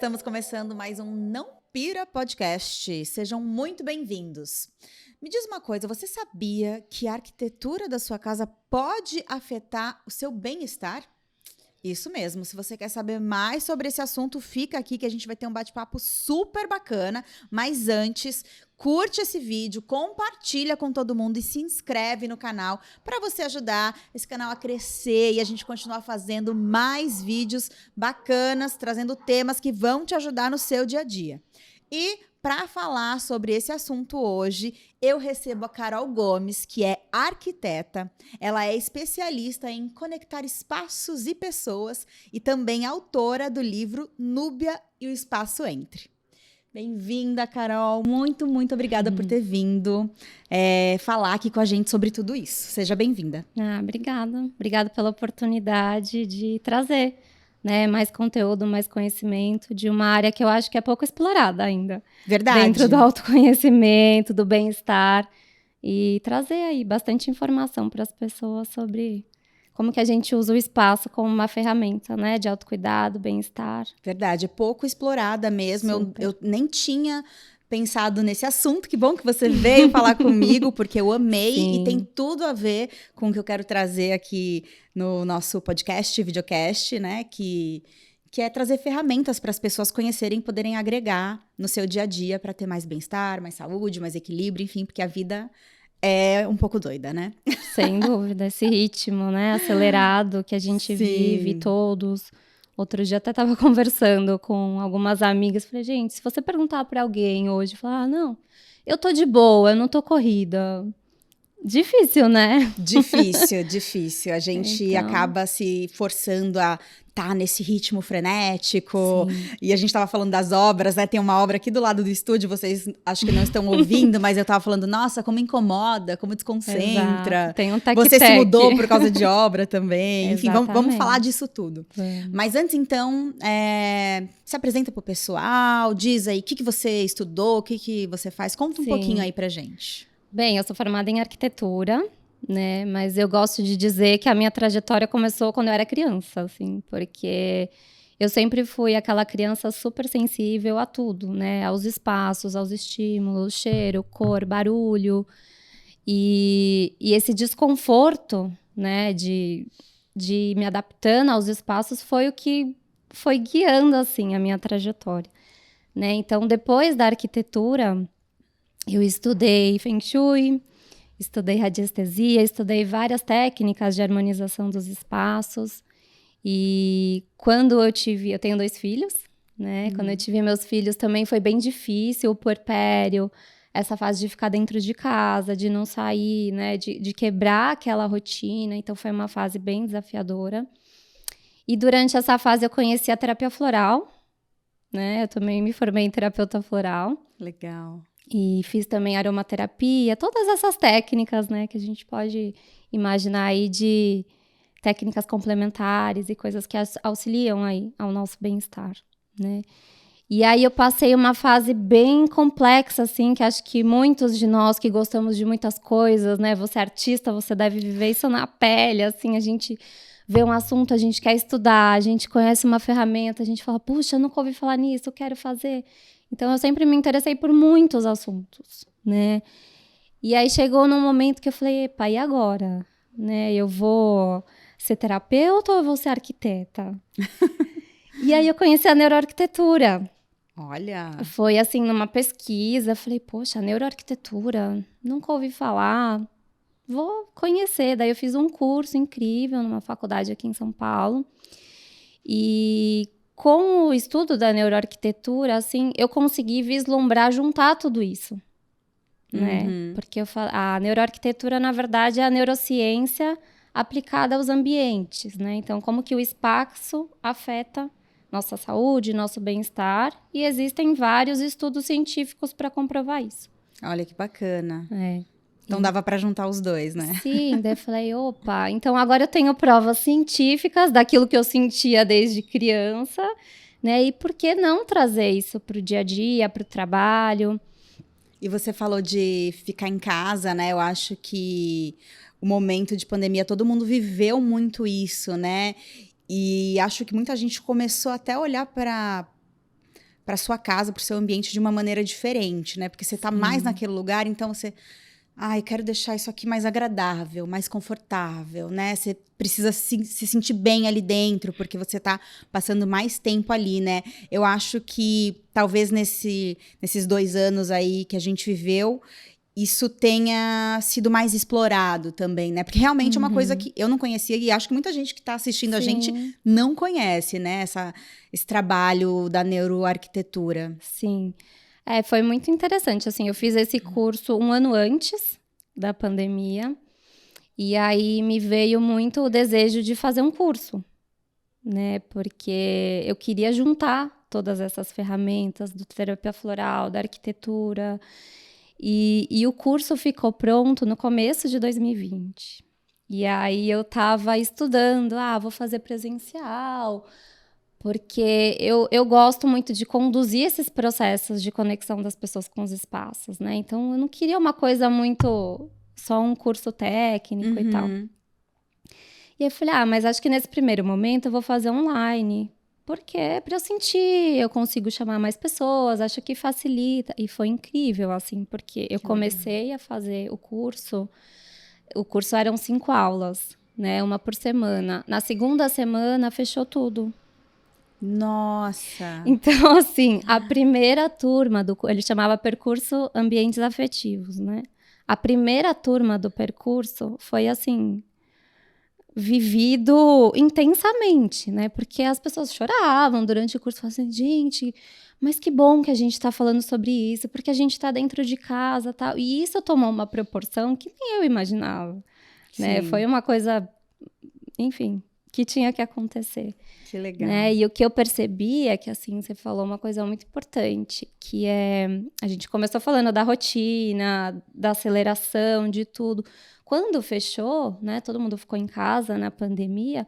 estamos começando mais um Não Pira Podcast. Sejam muito bem-vindos. Me diz uma coisa, você sabia que a arquitetura da sua casa pode afetar o seu bem-estar? Isso mesmo, se você quer saber mais sobre esse assunto, fica aqui que a gente vai ter um bate-papo super bacana. Mas antes, curte esse vídeo, compartilha com todo mundo e se inscreve no canal para você ajudar esse canal a crescer e a gente continuar fazendo mais vídeos bacanas, trazendo temas que vão te ajudar no seu dia a dia. E para falar sobre esse assunto hoje, eu recebo a Carol Gomes, que é arquiteta. Ela é especialista em conectar espaços e pessoas e também autora do livro Núbia e o Espaço Entre. Bem-vinda, Carol. Muito, muito obrigada por ter vindo falar aqui com a gente sobre tudo isso. Seja bem-vinda. Obrigada. Obrigada pela oportunidade de trazer, né, mais conteúdo, mais conhecimento de uma área que eu acho que é pouco explorada ainda. Verdade. Dentro do autoconhecimento, do bem-estar. E trazer aí bastante informação para as pessoas sobre como que a gente usa o espaço como uma ferramenta, né, de autocuidado, bem-estar. Verdade, é pouco explorada mesmo. Eu nem tinha pensado nesse assunto. Que bom que você veio falar comigo, porque eu amei. Sim. E tem tudo a ver com o que eu quero trazer aqui no nosso podcast, videocast, né? Que é trazer ferramentas para as pessoas conhecerem e poderem agregar no seu dia a dia para ter mais bem-estar, mais saúde, mais equilíbrio, enfim, porque a vida é um pouco doida, né? Sem dúvida, esse ritmo, né, acelerado que a gente vive todos. Outro dia até estava conversando com algumas amigas, falei, gente, se você perguntar para alguém hoje, falar, não, eu tô de boa, eu não tô corrida. Difícil, né? Difícil. A gente acaba se forçando a estar nesse ritmo frenético. Sim. E a gente estava falando das obras, né? Tem uma obra aqui do lado do estúdio, vocês acho que não estão ouvindo, mas eu estava falando, nossa, como incomoda, como desconcentra. Exato. Tem um tec-tec. Você se mudou por causa de obra também. Enfim, vamos falar disso tudo. Mas antes, então, se apresenta pro pessoal, diz aí o que você estudou, o que você faz. Conta um pouquinho aí pra gente. Bem, eu sou formada em arquitetura, né? Mas eu gosto de dizer que a minha trajetória começou quando eu era criança, assim, porque eu sempre fui aquela criança super sensível a tudo, né? Aos espaços, aos estímulos, cheiro, cor, barulho. E esse desconforto, né, de me adaptando aos espaços foi o que foi guiando, assim, a minha trajetória, né? Então, depois da arquitetura, eu estudei Feng Shui, estudei radiestesia, estudei várias técnicas de harmonização dos espaços. E quando eu tenho 2 filhos, né? Quando eu tive meus filhos também foi bem difícil, o puerpério, essa fase de ficar dentro de casa, de não sair, né? De quebrar aquela rotina. Então foi uma fase bem desafiadora. E durante essa fase eu conheci a terapia floral, né? Eu também me formei em terapeuta floral. Legal. E fiz também aromaterapia, todas essas técnicas, né, que a gente pode imaginar aí de técnicas complementares e coisas que auxiliam aí ao nosso bem-estar, né. E aí eu passei uma fase bem complexa, assim, que acho que muitos de nós que gostamos de muitas coisas, né, você é artista, você deve viver isso na pele, assim, a gente vê um assunto, a gente quer estudar, a gente conhece uma ferramenta, a gente fala, puxa, eu nunca ouvi falar nisso, eu quero fazer. Então, eu sempre me interessei por muitos assuntos, né? E aí, chegou num momento que eu falei, epa, e agora? Né? Eu vou ser terapeuta ou eu vou ser arquiteta? E aí, eu conheci a neuroarquitetura. Olha! Foi, assim, numa pesquisa. Falei, poxa, neuroarquitetura, nunca ouvi falar. Vou conhecer. Daí, eu fiz um curso incrível numa faculdade aqui em São Paulo. E com o estudo da neuroarquitetura, assim, eu consegui vislumbrar, juntar tudo isso, né? Porque a neuroarquitetura, na verdade, é a neurociência aplicada aos ambientes, né? Então, como que o espaço afeta nossa saúde, nosso bem-estar, e existem vários estudos científicos para comprovar isso. Olha que bacana. Então dava para juntar os dois, né? Sim, daí eu falei, opa, então agora eu tenho provas científicas daquilo que eu sentia desde criança, né? E por que não trazer isso para o dia a dia, para o trabalho? E você falou de ficar em casa, né? Eu acho que o momento de pandemia, todo mundo viveu muito isso, né? E acho que muita gente começou até a olhar para para sua casa, para o seu ambiente de uma maneira diferente, né? Porque você tá mais naquele lugar, então você... eu quero deixar isso aqui mais agradável, mais confortável, né? Você precisa se sentir bem ali dentro, porque você tá passando mais tempo ali, né? Eu acho que talvez nesses 2 anos aí que a gente viveu, isso tenha sido mais explorado também, né? Porque realmente é uma coisa que eu não conhecia e acho que muita gente que está assistindo a gente não conhece, né? Esse trabalho da neuroarquitetura. Sim. Foi muito interessante, assim, eu fiz esse curso 1 ano antes da pandemia, e aí me veio muito o desejo de fazer um curso, né? Porque eu queria juntar todas essas ferramentas do terapia floral, da arquitetura, e o curso ficou pronto no começo de 2020. E aí eu estava estudando, vou fazer presencial, porque eu gosto muito de conduzir esses processos de conexão das pessoas com os espaços, né? Então, eu não queria uma coisa muito... só um curso técnico e tal. E aí eu falei, mas acho que nesse primeiro momento eu vou fazer online. Porque é para eu sentir, eu consigo chamar mais pessoas, acho que facilita. E foi incrível, assim, porque eu comecei a fazer o curso eram 5 aulas, né? 1 por semana. Na segunda semana, fechou tudo. Nossa! Então, assim, a primeira turma ele chamava Percurso Ambientes Afetivos, né? A primeira turma do percurso foi, assim, vivido intensamente, né? Porque as pessoas choravam durante o curso, falavam assim, gente, mas que bom que a gente está falando sobre isso, porque a gente está dentro de casa e tal. E isso tomou uma proporção que nem eu imaginava, né? Foi uma coisa, enfim, que tinha que acontecer. Que legal. Né? E o que eu percebi é que, assim, você falou uma coisa muito importante, que a gente começou falando da rotina, da aceleração, de tudo. Quando fechou, né, todo mundo ficou em casa na pandemia,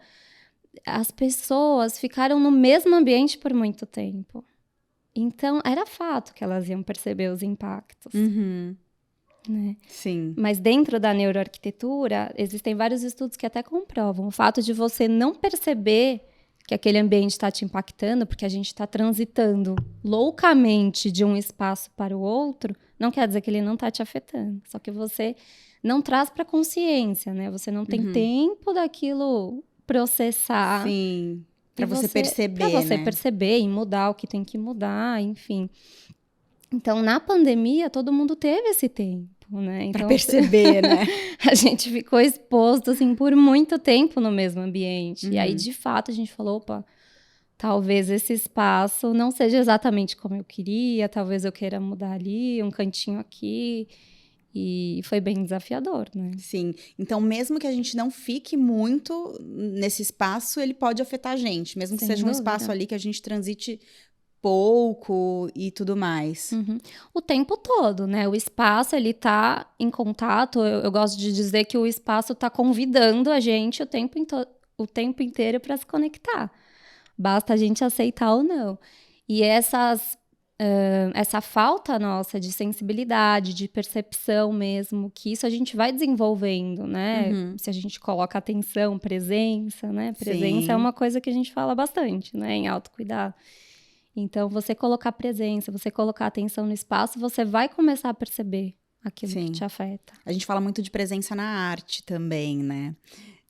as pessoas ficaram no mesmo ambiente por muito tempo. Então, era fato que elas iam perceber os impactos. Né? Sim. Mas dentro da neuroarquitetura, existem vários estudos que até comprovam o fato de você não perceber que aquele ambiente está te impactando, porque a gente está transitando loucamente de um espaço para o outro, não quer dizer que ele não está te afetando. Só que você não traz para consciência, né? Você não tem tempo daquilo processar. Sim, para você perceber, Para você perceber e mudar o que tem que mudar, enfim. Então, na pandemia, todo mundo teve esse tempo, né? Então, para perceber, né? A gente ficou exposto, assim, por muito tempo no mesmo ambiente. E aí, de fato, a gente falou, opa, talvez esse espaço não seja exatamente como eu queria, talvez eu queira mudar ali, um cantinho aqui. E foi bem desafiador, né? Sim. Então, mesmo que a gente não fique muito nesse espaço, ele pode afetar a gente. Mesmo que seja um espaço ali que a gente transite pouco e tudo mais. O tempo todo, né? O espaço, ele tá em contato. Eu gosto de dizer que o espaço tá convidando a gente o tempo inteiro para se conectar. Basta a gente aceitar ou não. E essa falta nossa de sensibilidade, de percepção mesmo, que isso a gente vai desenvolvendo, né? Se a gente coloca atenção, presença, né? Presença é uma coisa que a gente fala bastante, né? Em autocuidado. Então, você colocar presença, você colocar atenção no espaço, você vai começar a perceber aquilo que te afeta. A gente fala muito de presença na arte também, né?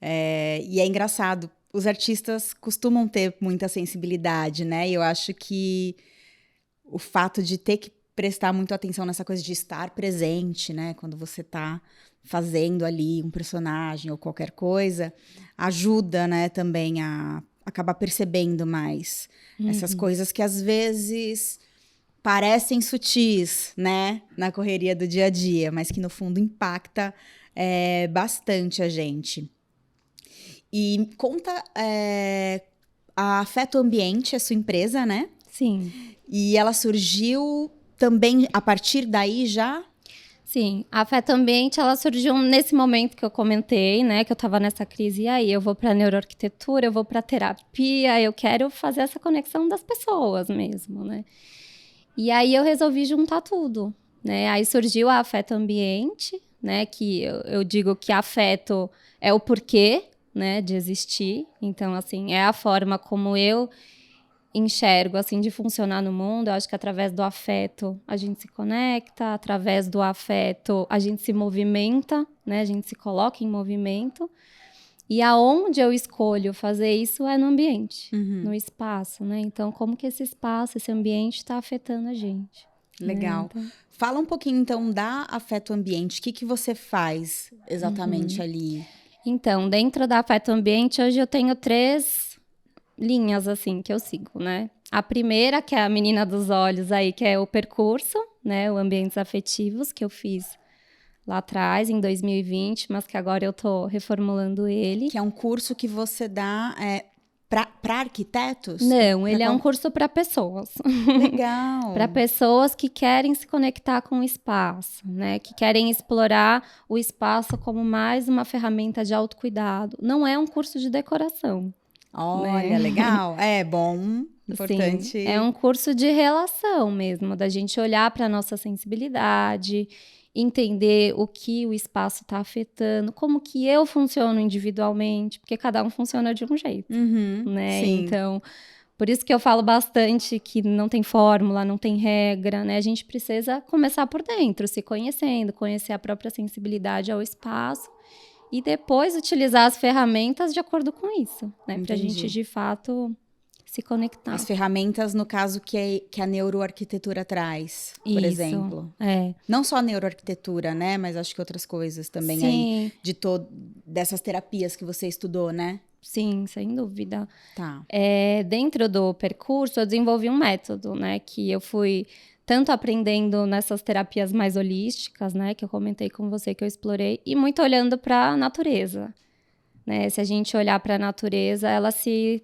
E é engraçado, os artistas costumam ter muita sensibilidade, né? E eu acho que o fato de ter que prestar muito atenção nessa coisa de estar presente, né? Quando você tá fazendo ali um personagem ou qualquer coisa, ajuda, né, também a acabar percebendo mais essas coisas que às vezes parecem sutis, né, na correria do dia a dia, mas que no fundo impacta bastante a gente. E conta, a Afeto Ambiente é sua empresa, né? Sim. E ela surgiu também a partir daí já? Sim, a Afeto Ambiente, ela surgiu nesse momento que eu comentei, né, que eu tava nessa crise, e aí eu vou pra neuroarquitetura, eu vou pra terapia, eu quero fazer essa conexão das pessoas mesmo, né. E aí eu resolvi juntar tudo, né, aí surgiu a Afeto Ambiente, né, que eu digo que afeto é o porquê, né, de existir, então, assim, é a forma como eu enxergo, assim, de funcionar no mundo, eu acho que através do afeto a gente se conecta, através do afeto a gente se movimenta, né? A gente se coloca em movimento. E aonde eu escolho fazer isso é no ambiente, no espaço, né? Então, como que esse espaço, esse ambiente está afetando a gente? Legal. Né? Então... Fala um pouquinho, então, da Afeto Ambiente. O que você faz exatamente ali? Então, dentro da Afeto Ambiente, hoje eu tenho 3 linhas, assim, que eu sigo, né? A primeira, que é a menina dos olhos aí, que é o percurso, né? O Ambientes Afetivos, que eu fiz lá atrás, em 2020, mas que agora eu tô reformulando ele. Que é um curso que você dá para arquitetos? Não, ele é um curso para pessoas. Legal. Para pessoas que querem se conectar com o espaço, né? Que querem explorar o espaço como mais uma ferramenta de autocuidado. Não é um curso de decoração. Olha, né? legal. É bom, importante. Sim, é um curso de relação mesmo, da gente olhar para a nossa sensibilidade, entender o que o espaço está afetando, como que eu funciono individualmente, porque cada um funciona de um jeito, né? Sim. Então, por isso que eu falo bastante que não tem fórmula, não tem regra, né? A gente precisa começar por dentro, se conhecendo, conhecer a própria sensibilidade ao espaço e depois utilizar as ferramentas de acordo com isso, né? Para a gente, de fato, se conectar. As ferramentas, no caso, que a neuroarquitetura traz, por exemplo. Não só a neuroarquitetura, né? Mas acho que outras coisas também. Sim. Aí, dessas terapias que você estudou, né? Sim, sem dúvida. Tá. Dentro do percurso, eu desenvolvi um método, né? Que eu fui tanto aprendendo nessas terapias mais holísticas, né? Que eu comentei com você, que eu explorei. E muito olhando para a natureza, né? Se a gente olhar para a natureza, ela se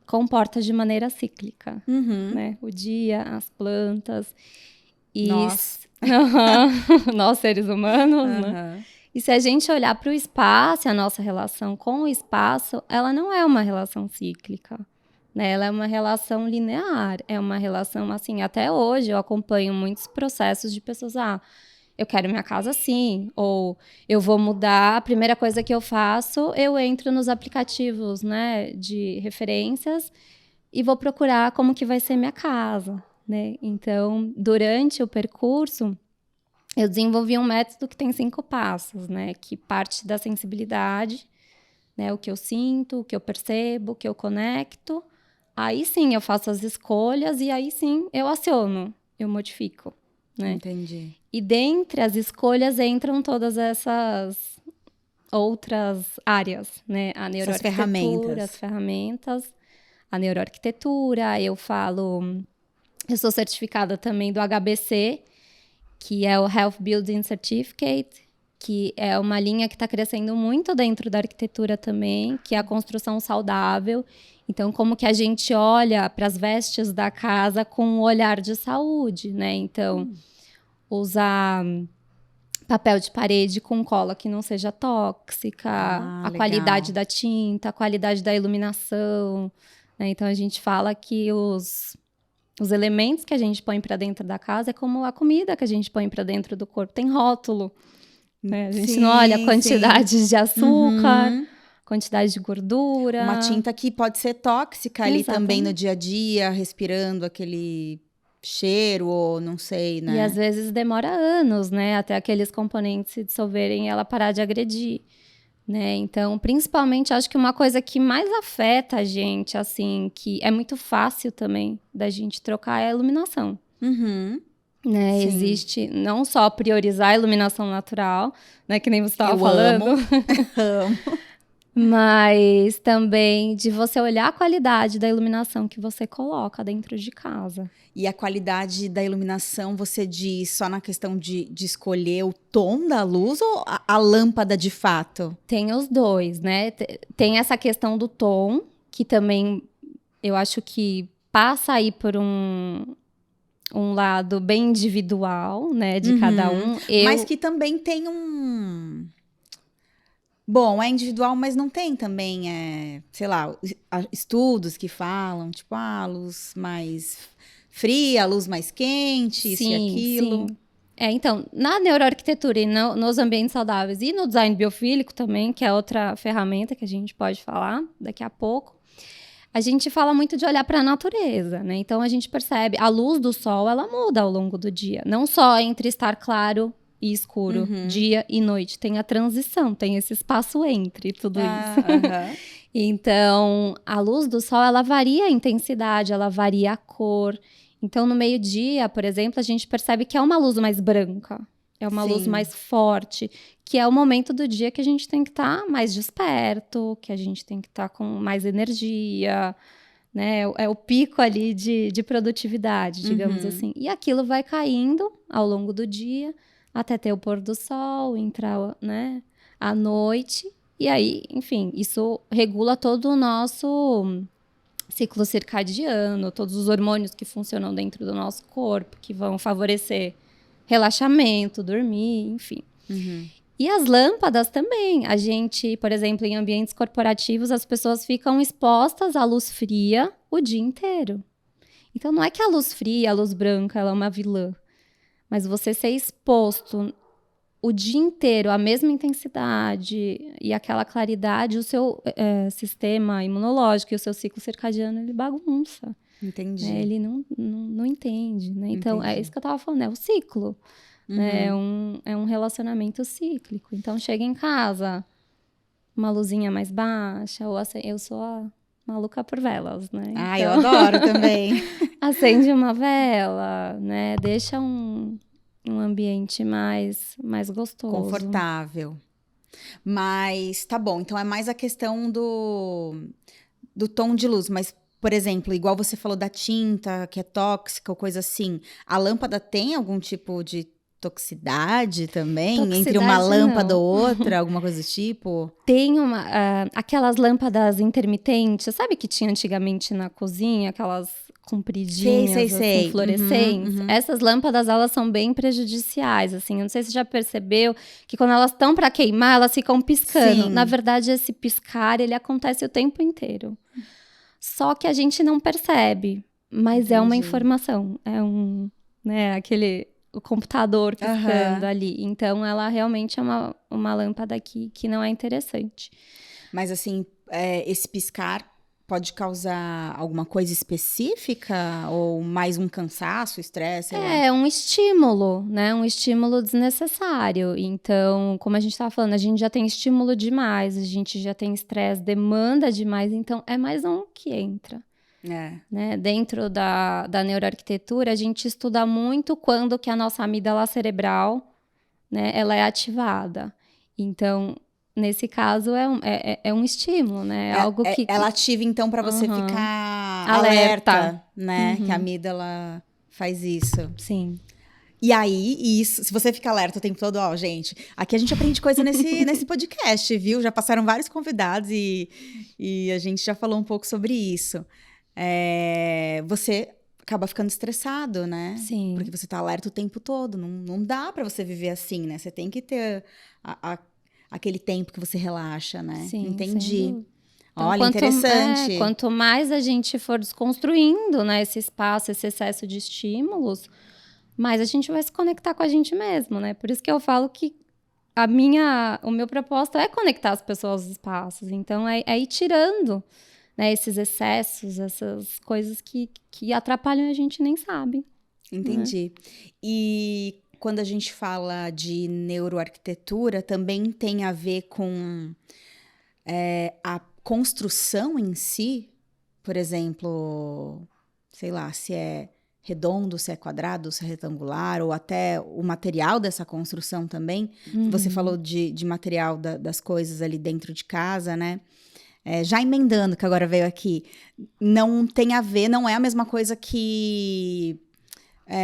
comporta de maneira cíclica, né? O dia, as plantas. E nós seres humanos, né? E se a gente olhar para o espaço, a nossa relação com o espaço, ela não é uma relação cíclica, né? Ela é uma relação linear, é uma relação, assim, até hoje eu acompanho muitos processos de pessoas, eu quero minha casa assim, ou eu vou mudar, a primeira coisa que eu faço, eu entro nos aplicativos, né, de referências e vou procurar como que vai ser minha casa, né? Então, durante o percurso, eu desenvolvi um método que tem 5 passos, né? Que parte da sensibilidade, né? O que eu sinto, o que eu percebo, o que eu conecto. Aí sim eu faço as escolhas e aí sim eu aciono, eu modifico, né? Entendi. E dentre as escolhas entram todas essas outras áreas, né? A neuroarquitetura, as ferramentas, a neuroarquitetura, eu sou certificada também do HBC, que é o Health Building Certificate, que é uma linha que está crescendo muito dentro da arquitetura também, que é a construção saudável. Então, como que a gente olha para as vestes da casa com um olhar de saúde, né? Então, usar papel de parede com cola que não seja tóxica, a qualidade da tinta, a qualidade da iluminação, né? Então, a gente fala que os elementos que a gente põe para dentro da casa é como a comida que a gente põe para dentro do corpo. Tem rótulo, né? A gente não olha a quantidade de açúcar, quantidade de gordura. Uma tinta que pode ser tóxica ali também no dia a dia, respirando aquele cheiro ou não sei, né? E às vezes demora anos, né? Até aqueles componentes se dissolverem e ela parar de agredir. Né? Então, principalmente, acho que uma coisa que mais afeta a gente, assim, que é muito fácil também da gente trocar é a iluminação. Né? Existe não só priorizar a iluminação natural, né? Que nem você estava falando. Amo. Mas também de você olhar a qualidade da iluminação que você coloca dentro de casa. E a qualidade da iluminação, você diz só na questão de escolher o tom da luz ou a lâmpada de fato? Tem os dois, né? Tem essa questão do tom, que também eu acho que passa aí por um lado bem individual, né? De cada um. Mas que também tem um... Bom, é individual, mas não tem também, sei lá, estudos que falam, tipo, a luz mais fria, a luz mais quente, isso e aquilo. Sim. Então, na neuroarquitetura e nos ambientes saudáveis e no design biofílico também, que é outra ferramenta que a gente pode falar daqui a pouco, A gente fala muito de olhar para a natureza, né? Então a gente percebe, a luz do sol, ela muda ao longo do dia. Não só entre estar claro e escuro, dia e noite. Tem a transição, tem esse espaço entre tudo isso. Então, a luz do sol, ela varia a intensidade, ela varia a cor. Então, no meio-dia, por exemplo, a gente percebe que é uma luz mais branca. É uma luz mais forte, que é o momento do dia que a gente tem que estar mais desperto, que a gente tem que estar com mais energia, né? É o pico ali de produtividade, digamos assim. E aquilo vai caindo ao longo do dia, até ter o pôr do sol, entrar, né, à noite. E aí, enfim, isso regula todo o nosso ciclo circadiano, todos os hormônios que funcionam dentro do nosso corpo, que vão favorecer relaxamento, dormir, enfim. E as lâmpadas também. A gente, por exemplo, em ambientes corporativos, as pessoas ficam expostas à luz fria o dia inteiro. Então, não é que a luz fria, a luz branca, ela é uma vilã. Mas você ser exposto o dia inteiro à mesma intensidade e aquela claridade, o seu sistema imunológico e o seu ciclo circadiano, ele bagunça. Entendi. Ele não entende, né? Então, é isso que eu tava falando, é o ciclo. Né? É um relacionamento cíclico. Então, chega em casa, uma luzinha mais baixa, ou assim, eu sou a maluca por velas, né? Ah, então, eu adoro também. Acende uma vela, né? Deixa um ambiente mais gostoso. Confortável. Mas, tá bom, então é mais a questão do tom de luz, mas... Por exemplo, igual você falou da tinta, que é tóxica ou coisa assim, a lâmpada tem algum tipo de toxicidade também? Entre uma lâmpada ou outra, alguma coisa do tipo? Tem aquelas lâmpadas intermitentes, sabe que tinha antigamente na cozinha, aquelas compridinhas, sei. assim, fluorescentes? Essas lâmpadas, elas são bem prejudiciais, assim. Eu não sei se você já percebeu que quando elas estão para queimar, elas ficam piscando. Sim. Na verdade, esse piscar, ele acontece o tempo inteiro. Só que a gente não percebe, mas Entendi. é uma informação, é o computador piscando ali. Então, ela realmente é uma lâmpada que não é interessante. Mas assim, esse piscar pode causar alguma coisa específica? Ou mais um cansaço, estresse? É um estímulo, né? Um estímulo desnecessário. Então, como a gente estava falando, a gente já tem estímulo demais, a gente já tem estresse, demanda demais. Então, é mais um que entra. Né? Dentro da neuroarquitetura, a gente estuda muito quando que a nossa amígdala cerebral, né, ela é ativada. Então, nesse caso, é um estímulo, né? Algo que... Ela ativa, então, para você ficar alerta, né? Que a amígdala faz isso. Sim. E aí, isso, se você fica alerta o tempo todo, ó, gente, aqui a gente aprende coisa nesse podcast, viu? Já passaram vários convidados e a gente já falou um pouco sobre isso. Você acaba ficando estressado, né? Sim. Porque você tá alerta o tempo todo. Não dá pra você viver assim, né? Você tem que ter aquele tempo que você relaxa, né? Sim, entendi. Então, olha, interessante. Quanto mais a gente for desconstruindo, né, esse espaço, esse excesso de estímulos, mais a gente vai se conectar com a gente mesmo, né? Por isso que eu falo que o meu propósito é conectar as pessoas aos espaços. Então, é ir tirando, né, esses excessos, essas coisas que atrapalham e a gente nem sabe. Entendi. Né? E quando a gente fala de neuroarquitetura, também tem a ver com a construção em si? Por exemplo, sei lá, se é redondo, se é quadrado, se é retangular, ou até o material dessa construção também. Você falou de material das coisas ali dentro de casa, né? Já emendando, que agora veio aqui, não tem a ver, não é a mesma coisa que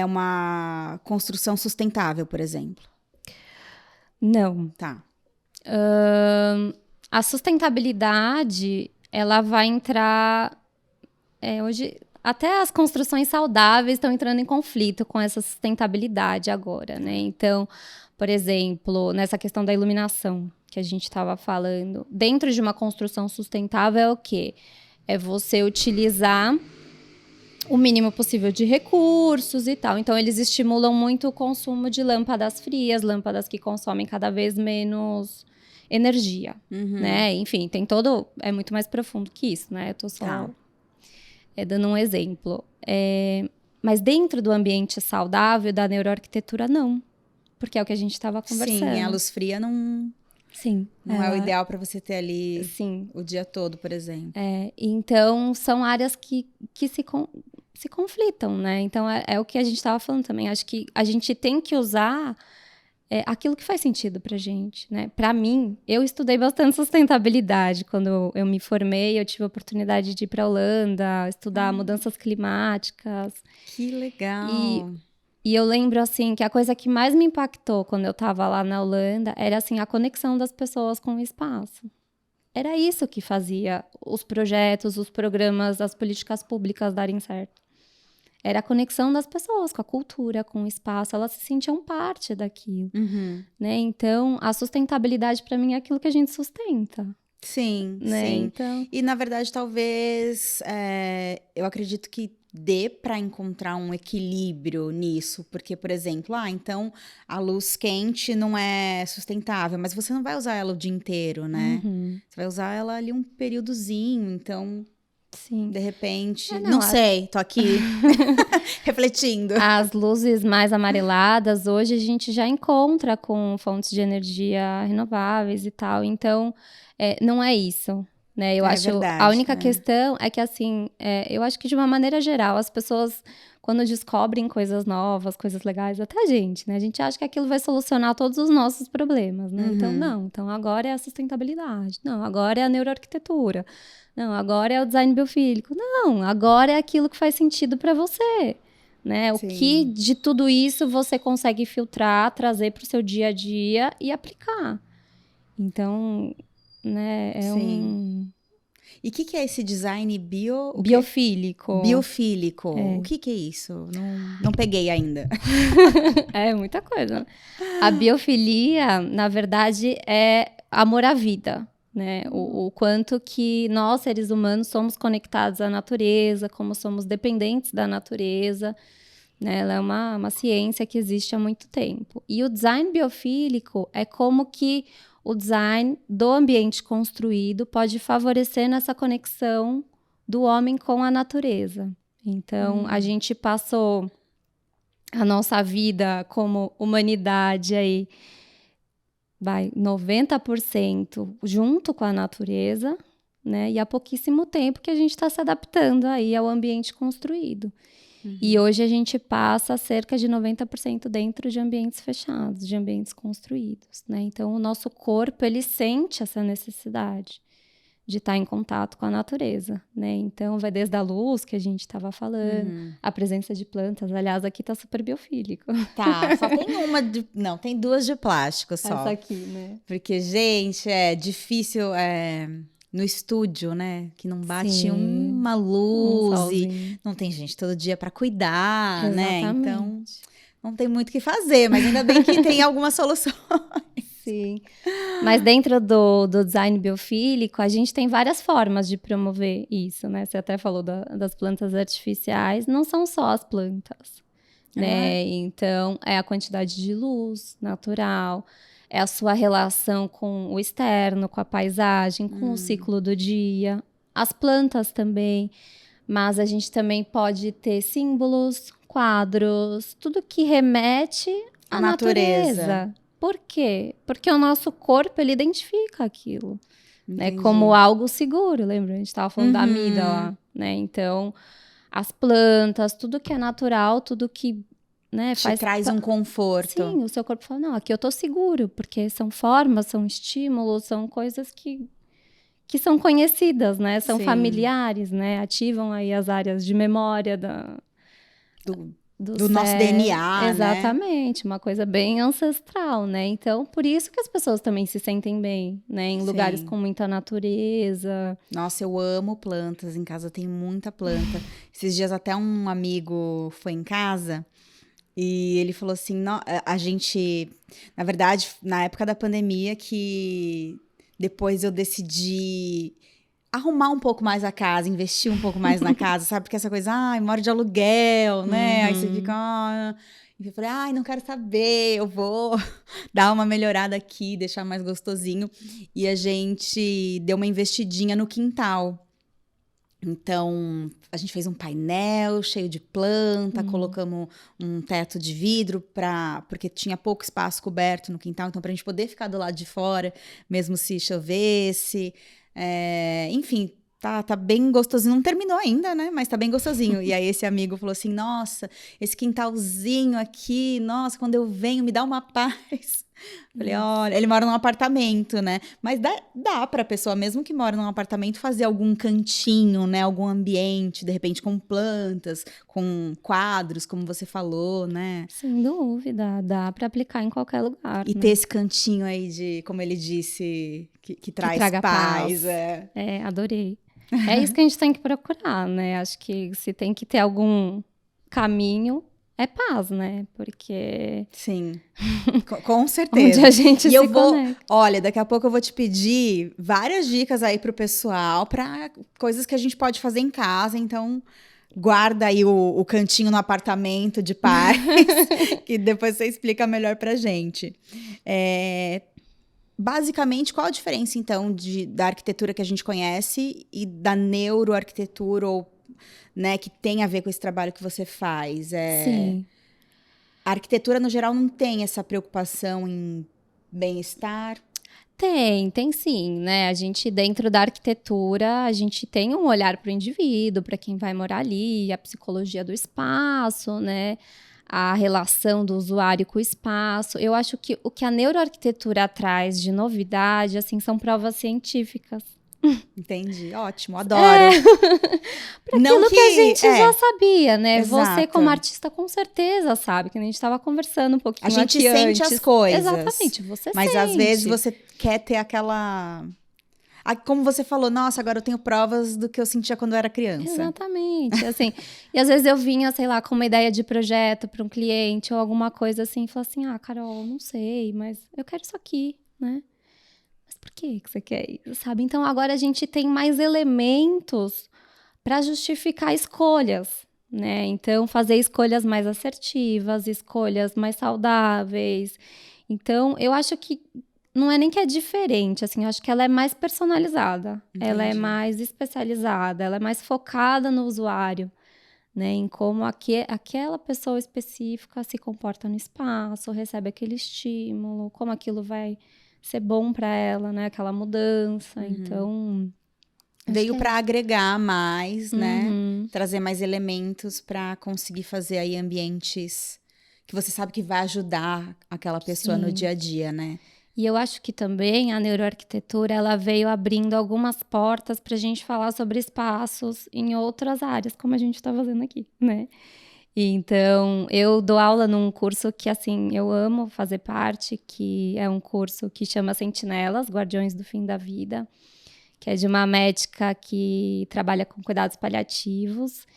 uma construção sustentável, por exemplo. Não. Tá. A sustentabilidade, ela vai entrar... hoje, até as construções saudáveis estão entrando em conflito com essa sustentabilidade agora, né? Então, por exemplo, nessa questão da iluminação que a gente estava falando, dentro de uma construção sustentável é o quê? É você utilizar o mínimo possível de recursos e tal. Então, eles estimulam muito o consumo de lâmpadas frias, lâmpadas que consomem cada vez menos energia, né? Enfim, tem todo... É muito mais profundo que isso, né? Eu tô só dando um exemplo. Mas dentro do ambiente saudável da neuroarquitetura, não. Porque é o que a gente estava conversando. Sim, a luz fria não é o ideal para você ter ali o dia todo, por exemplo. Então, são áreas que se conflitam, né? Então, é o que a gente estava falando também. Acho que a gente tem que usar aquilo que faz sentido pra gente, né? Pra mim, eu estudei bastante sustentabilidade. Quando eu me formei, eu tive a oportunidade de ir pra Holanda, estudar mudanças climáticas. Que legal! E eu lembro, assim, que a coisa que mais me impactou quando eu tava lá na Holanda era, assim, a conexão das pessoas com o espaço. Era isso que fazia os projetos, os programas, as políticas públicas darem certo. Era a conexão das pessoas com a cultura, com o espaço. Elas se sentiam parte daquilo, né? Então, a sustentabilidade, para mim, é aquilo que a gente sustenta. Sim, né? sim. Então, E, na verdade, talvez, eu acredito que dê para encontrar um equilíbrio nisso. Porque, por exemplo, então a luz quente não é sustentável, mas você não vai usar ela o dia inteiro, né? Você vai usar ela ali um períodozinho, então... sim. De repente, não sei, tô aqui refletindo. As luzes mais amareladas, hoje a gente já encontra com fontes de energia renováveis e tal, então não é isso, né? Eu acho, verdade, a única questão é que, assim, eu acho que de uma maneira geral, as pessoas, quando descobrem coisas novas, coisas legais, até a gente, né? A gente acha que aquilo vai solucionar todos os nossos problemas, né? Então, não. Então, agora é a sustentabilidade. Não, agora é a neuroarquitetura. Não, agora é o design biofílico. Não, agora é aquilo que faz sentido para você, né? O que de tudo isso você consegue filtrar, trazer para o seu dia a dia e aplicar. Então, né, E o que é esse design biofílico? Biofílico. O que é isso? Não peguei ainda. É muita coisa. A biofilia, na verdade, é amor à vida. Né? O quanto que nós, seres humanos, somos conectados à natureza, como somos dependentes da natureza, né? Ela é uma ciência que existe há muito tempo. E o design biofílico é como que o design do ambiente construído pode favorecer nessa conexão do homem com a natureza. Então, a gente passou a nossa vida como humanidade aí, 90% junto com a natureza, né? E há pouquíssimo tempo que a gente está se adaptando aí ao ambiente construído. E hoje a gente passa cerca de 90% dentro de ambientes fechados, de ambientes construídos, né? Então, o nosso corpo, ele sente essa necessidade de estar em contato com a natureza, né? Então, vai desde a luz, que a gente estava falando, a presença de plantas. Aliás, aqui tá super biofílico. Tá, só tem uma não, tem duas de plástico só. Essa aqui, né? Porque, gente, é difícil no estúdio, né? Que não bate uma luz e não tem gente todo dia para cuidar, né? Então, não tem muito o que fazer, mas ainda bem que tem alguma solução. Sim, mas dentro do design biofílico, a gente tem várias formas de promover isso, né? Você até falou das plantas artificiais, não são só as plantas, né? Então, é a quantidade de luz natural, é a sua relação com o externo, com a paisagem, com o ciclo do dia, as plantas também, mas a gente também pode ter símbolos, quadros, tudo que remete à natureza. Por quê? Porque o nosso corpo, ele identifica aquilo, né, como algo seguro, lembra? A gente estava falando da amida lá, né? Então, as plantas, tudo que é natural, tudo que, né, traz um conforto. Sim, o seu corpo fala, não, aqui eu tô seguro, porque são formas, são estímulos, são coisas que são conhecidas, né? São familiares, né? Ativam aí as áreas de memória do nosso DNA, exatamente, uma coisa bem ancestral, né? Então, por isso que as pessoas também se sentem bem, né? Em lugares com muita natureza. Nossa, eu amo plantas, em casa tem muita planta. Esses dias até um amigo foi em casa e ele falou assim, a gente, na verdade, na época da pandemia que depois eu decidi arrumar um pouco mais a casa, investir um pouco mais na casa, sabe? Porque essa coisa, moro de aluguel, né? Aí você fica... E eu falei, não quero saber, eu vou dar uma melhorada aqui, deixar mais gostosinho. E a gente deu uma investidinha no quintal. Então, a gente fez um painel cheio de planta, colocamos um teto de vidro porque tinha pouco espaço coberto no quintal, então para a gente poder ficar do lado de fora, mesmo se chovesse. Enfim, tá bem gostosinho. Não terminou ainda, né? Mas tá bem gostosinho. E aí esse amigo falou assim, nossa, esse quintalzinho aqui, nossa, quando eu venho me dá uma paz. Falei, olha, ele mora num apartamento, né? Mas dá pra pessoa, mesmo que mora num apartamento, fazer algum cantinho, né? Algum ambiente, de repente com plantas, com quadros, como você falou, né? Sem dúvida, dá para aplicar em qualquer lugar, E ter né? esse cantinho aí de, como ele disse, que Que traz traga paz. paz. Adorei. É isso que a gente tem que procurar, né? Acho que se tem que ter algum caminho, é paz, né? Porque Sim, com onde certeza. a gente E se eu vou, conecta. olha, daqui a pouco eu vou te pedir várias dicas aí pro pessoal, para coisas que a gente pode fazer em casa, então guarda aí o cantinho no apartamento de paz, que depois você explica melhor pra gente. Basicamente, qual a diferença, então, da arquitetura que a gente conhece e da neuroarquitetura, ou, né, que tem a ver com esse trabalho que você faz? Sim. A arquitetura, no geral, não tem essa preocupação em bem-estar? Tem sim, né? A gente, dentro da arquitetura, a gente tem um olhar para o indivíduo, para quem vai morar ali, a psicologia do espaço, né? A relação do usuário com o espaço. Eu acho que o que a neuroarquitetura traz de novidade, assim, são provas científicas. Entendi, ótimo, adoro. Para Não aquilo que a que... gente já sabia, né? Você, exato. como artista, com certeza sabe, que a gente estava conversando um A pouquinho gente aqui sente as antes. coisas, Exatamente, você mas às vezes sente. você quer ter aquela... como você falou, nossa, agora eu tenho provas do que eu sentia quando eu era criança. Exatamente, assim, e às vezes eu vinha, sei lá, com uma ideia de projeto para um cliente ou alguma coisa assim, e falava assim, Carol, não sei, mas eu quero isso aqui, né? Mas por que você quer isso, sabe? Então agora a gente tem mais elementos para justificar escolhas, né? Então fazer escolhas mais assertivas, escolhas mais saudáveis. Então eu acho que não é nem que é diferente, assim, eu acho que ela é mais personalizada, ela é Entendi. mais especializada, ela é mais focada no usuário, né, em como aquela pessoa específica se comporta no espaço, recebe aquele estímulo, como aquilo vai ser bom para ela, né, aquela mudança. Então, acho que Veio é para isso. agregar mais, né? Uhum, Trazer mais elementos para conseguir fazer aí ambientes que você sabe que vai ajudar aquela pessoa no sim. dia a dia, né? E eu acho que também a neuroarquitetura ela veio abrindo algumas portas para a gente falar sobre espaços em outras áreas, como a gente está fazendo aqui, né? Então, eu dou aula num curso que, assim, eu amo fazer parte, que é um curso que chama Sentinelas, Guardiões do Fim da Vida, que é de uma médica que trabalha com cuidados paliativos.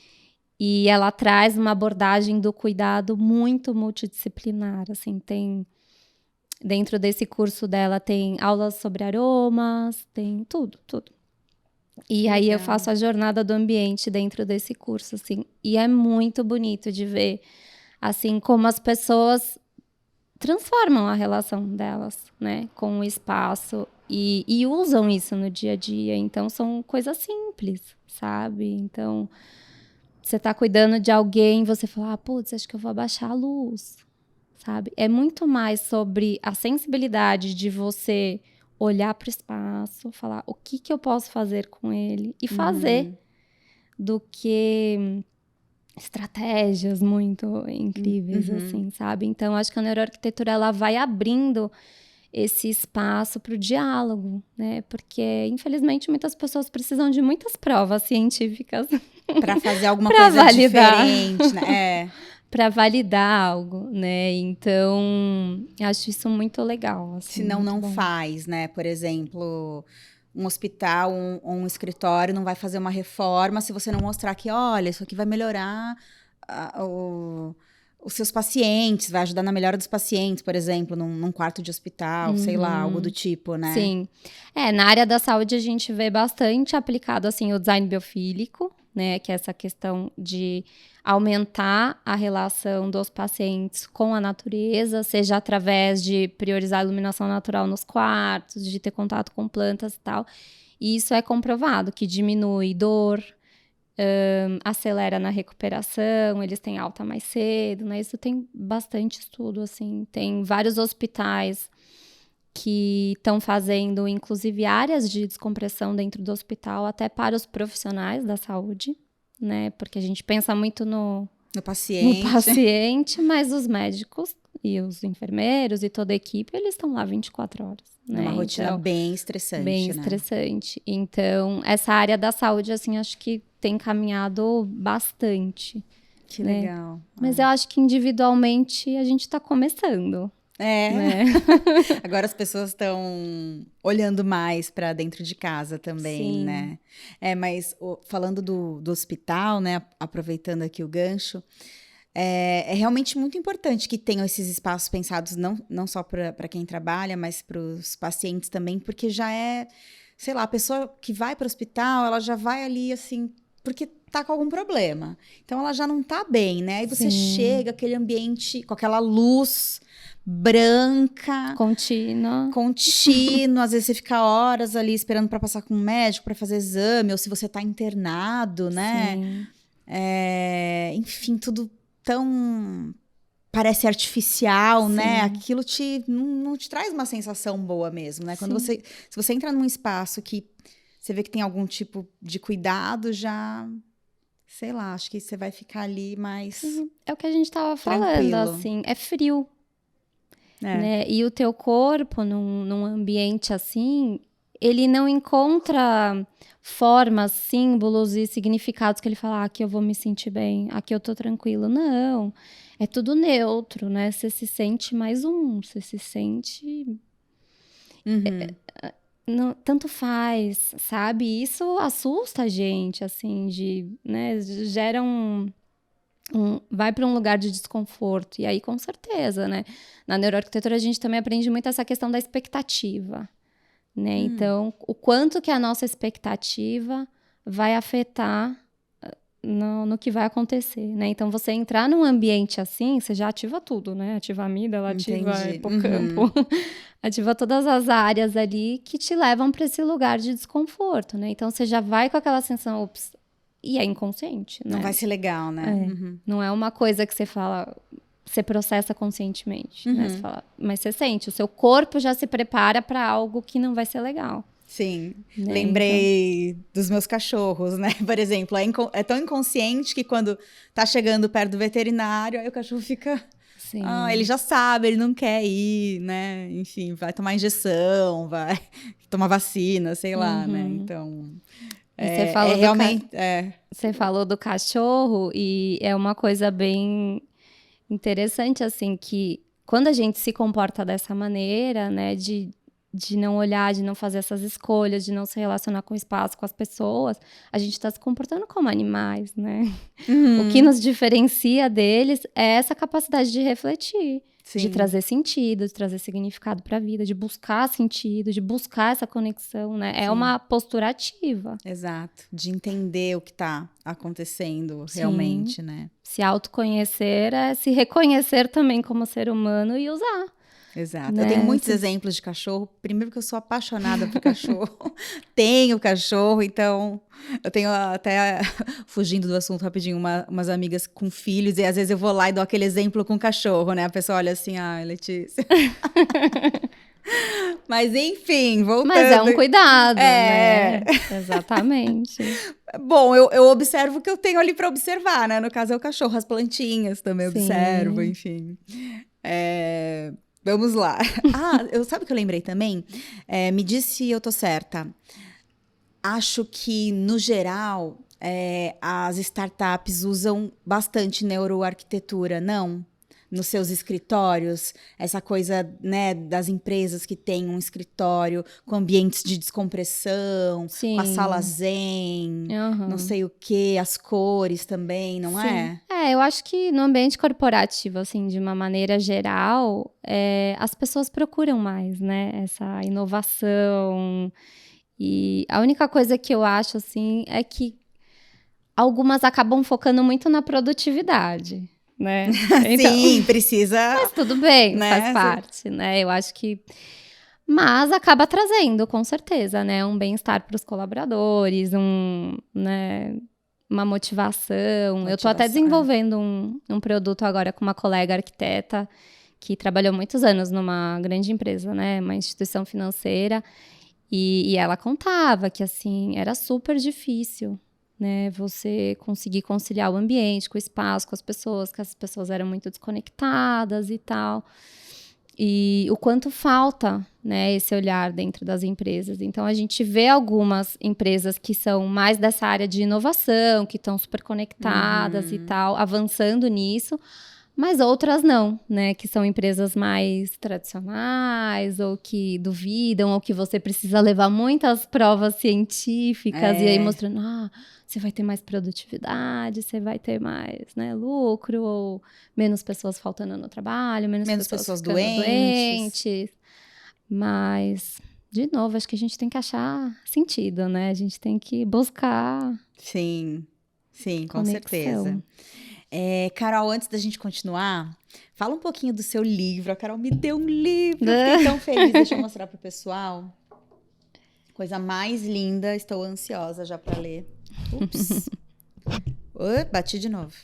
E ela traz uma abordagem do cuidado muito multidisciplinar, assim, dentro desse curso dela tem aulas sobre aromas, tem tudo, tudo. E aí eu Legal. faço a jornada do ambiente dentro desse curso, assim. E é muito bonito de ver, assim, como as pessoas transformam a relação delas, né, com o espaço e usam isso no dia a dia. Então, são coisas simples, sabe? Então, você tá cuidando de alguém, você fala, putz, acho que eu vou abaixar a luz, sabe? É muito mais sobre a sensibilidade de você olhar para o espaço, falar o que eu posso fazer com ele e fazer, do que estratégias muito incríveis, assim, sabe? Então, acho que a neuroarquitetura, ela vai abrindo esse espaço para o diálogo, né? Porque, infelizmente, muitas pessoas precisam de muitas provas científicas Para fazer alguma para coisa validar. diferente, né? Para validar algo, né? Então, acho isso muito legal, assim, Senão muito não bom. faz, né? Por exemplo, um hospital ou um escritório não vai fazer uma reforma se você não mostrar que, olha, isso aqui vai melhorar os seus pacientes, vai ajudar na melhora dos pacientes, por exemplo, num quarto de hospital, sei lá, algo do tipo, né? Sim. Na área da saúde a gente vê bastante aplicado, assim, o design biofílico, né? Que é essa questão de aumentar a relação dos pacientes com a natureza, seja através de priorizar a iluminação natural nos quartos, de ter contato com plantas e tal. E isso é comprovado, que diminui dor, acelera na recuperação, eles têm alta mais cedo, né? Isso tem bastante estudo, assim. Tem vários hospitais que estão fazendo, inclusive, áreas de descompressão dentro do hospital, até para os profissionais da saúde, né? Porque a gente pensa muito no paciente, mas os médicos e os enfermeiros e toda a equipe, eles estão lá 24 horas. Né? Uma rotina então, bem estressante, bem estressante. Então, essa área da saúde, assim, acho que tem caminhado bastante. Que legal. Mas eu acho que individualmente a gente está começando. Né? Agora as pessoas estão olhando mais para dentro de casa também, Sim. né? Mas falando do hospital, né? Aproveitando aqui o gancho, é realmente muito importante que tenham esses espaços pensados não só para quem trabalha, mas para os pacientes também, porque já sei lá, a pessoa que vai para o hospital, ela já vai ali assim, porque tá com algum problema. Então ela já não tá bem, né? Aí você chega, aquele ambiente com aquela luz branca, contínua, às vezes você fica horas ali esperando para passar com um médico para fazer exame, ou se você tá internado, né? Enfim, tudo tão parece artificial, né? Aquilo não te traz uma sensação boa mesmo, né? Quando se você entra num espaço que você vê que tem algum tipo de cuidado, já, sei lá, acho que você vai ficar ali mais É o que a gente tava falando, tranquilo. assim, é frio. Né? E o teu corpo, num ambiente assim, ele não encontra formas, símbolos e significados que ele fala, aqui eu vou me sentir bem, aqui eu tô tranquilo. Não, é tudo neutro, né? Você se sente mais você se sente... Não, tanto faz, sabe? Isso assusta a gente, assim, né? Gera vai para um lugar de desconforto. E aí, com certeza, né? Na neuroarquitetura, a gente também aprende muito essa questão da expectativa, né? Então, o quanto que a nossa expectativa vai afetar no que vai acontecer, né? Então, você entrar num ambiente assim, você já ativa tudo, né? Ativa a amígdala, ativa o hipocampo, ativa todas as áreas ali que te levam para esse lugar de desconforto, né? Então, você já vai com aquela sensação, ops, e é inconsciente, né? Não vai ser legal, né? Não é uma coisa que você fala, você processa conscientemente, né? Você fala, mas você sente, o seu corpo já se prepara para algo que não vai ser legal. Sim, né? Lembrei dos meus cachorros, né? Por exemplo, é tão inconsciente que quando tá chegando perto do veterinário, aí o cachorro fica... ele já sabe, ele não quer ir, né? Enfim, vai tomar injeção, vai tomar vacina, sei lá, né? Então... Você falou realmente... Você falou do cachorro e é uma coisa bem interessante, assim, que quando a gente se comporta dessa maneira, né, de não olhar, de não fazer essas escolhas, de não se relacionar com o espaço, com as pessoas, a gente está se comportando como animais, né? O que nos diferencia deles é essa capacidade de refletir. Sim. De trazer sentido, de trazer significado para a vida, de buscar sentido, de buscar essa conexão, né? É uma postura ativa. Exato. De entender o que está acontecendo realmente, né? Se autoconhecer é se reconhecer também como ser humano e usar. Exato. Né? Eu tenho muitos exemplos de cachorro. Primeiro que eu sou apaixonada por cachorro. Tenho cachorro, então... Eu tenho até, fugindo do assunto rapidinho, umas amigas com filhos. E às vezes eu vou lá e dou aquele exemplo com cachorro, né? A pessoa olha assim, Letícia... Mas enfim, voltando... Mas é um cuidado, né? Exatamente. Bom, eu observo o que eu tenho ali para observar, né? No caso é o cachorro, as plantinhas também observo, enfim. Vamos lá. Sabe o que eu lembrei também? Me diz se eu tô certa. Acho que, no geral, as startups usam bastante neuroarquitetura, não? Nos seus escritórios, essa coisa, né, das empresas que têm um escritório com ambientes de descompressão, com a sala zen, não sei o quê, as cores também, não é? Eu acho que no ambiente corporativo, assim, de uma maneira geral, as pessoas procuram mais, né, essa inovação. E a única coisa que eu acho, assim, é que algumas acabam focando muito na produtividade. Né? Então, sim, precisa. Mas tudo bem, né? Faz parte, né? Eu acho que. Mas acaba trazendo, com certeza, né? Um bem-estar para os colaboradores, né? uma motivação. Eu tô até desenvolvendo um produto agora com uma colega arquiteta que trabalhou muitos anos numa grande empresa, né? Uma instituição financeira. E ela contava que, assim, era super difícil, né? Você conseguir conciliar o ambiente com o espaço, com as pessoas, que as pessoas eram muito desconectadas e tal. E o quanto falta, né, esse olhar dentro das empresas. Então, a gente vê algumas empresas que são mais dessa área de inovação, que estão super conectadas e tal, avançando nisso, mas outras não, né, que são empresas mais tradicionais, ou que duvidam, ou que você precisa levar muitas provas científicas, e aí mostrando, você vai ter mais produtividade, você vai ter mais, né, lucro, ou menos pessoas faltando no trabalho, menos pessoas ficando doentes. Mas, de novo, acho que a gente tem que achar sentido, né? A gente tem que buscar. Sim, com conexão. certeza. Carol, antes da gente continuar, fala um pouquinho do seu livro. A Carol me deu um livro, eu fiquei tão feliz. Deixa eu mostrar pro pessoal. Coisa mais linda, estou ansiosa já para ler. Ups. Bati de novo.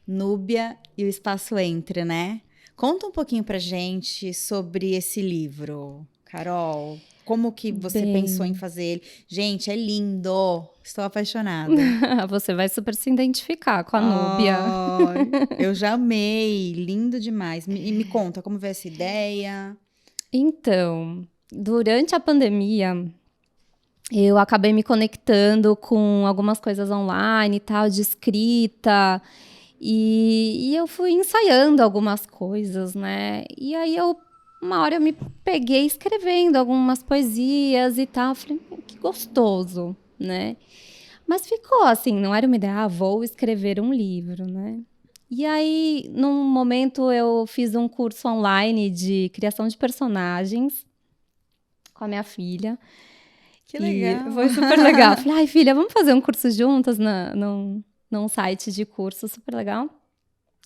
Núbia e o Espaço Entre, né? Conta um pouquinho pra gente sobre esse livro, Carol. Como que você pensou em fazer ele? Gente, é lindo. Estou apaixonada. Você vai super se identificar com a Núbia. Eu já amei. Lindo demais. E me conta, como veio essa ideia? Então, durante a pandemia, eu acabei me conectando com algumas coisas online e tal, de escrita. E eu fui ensaiando algumas coisas, né? E aí, uma hora eu me peguei escrevendo algumas poesias e tal. Falei, que gostoso, né? Mas ficou assim, não era uma ideia, vou escrever um livro, né? E aí, num momento, eu fiz um curso online de criação de personagens com a minha filha. Que legal! E foi super legal. Falei, ai, filha, vamos fazer um curso juntas num site de curso super legal.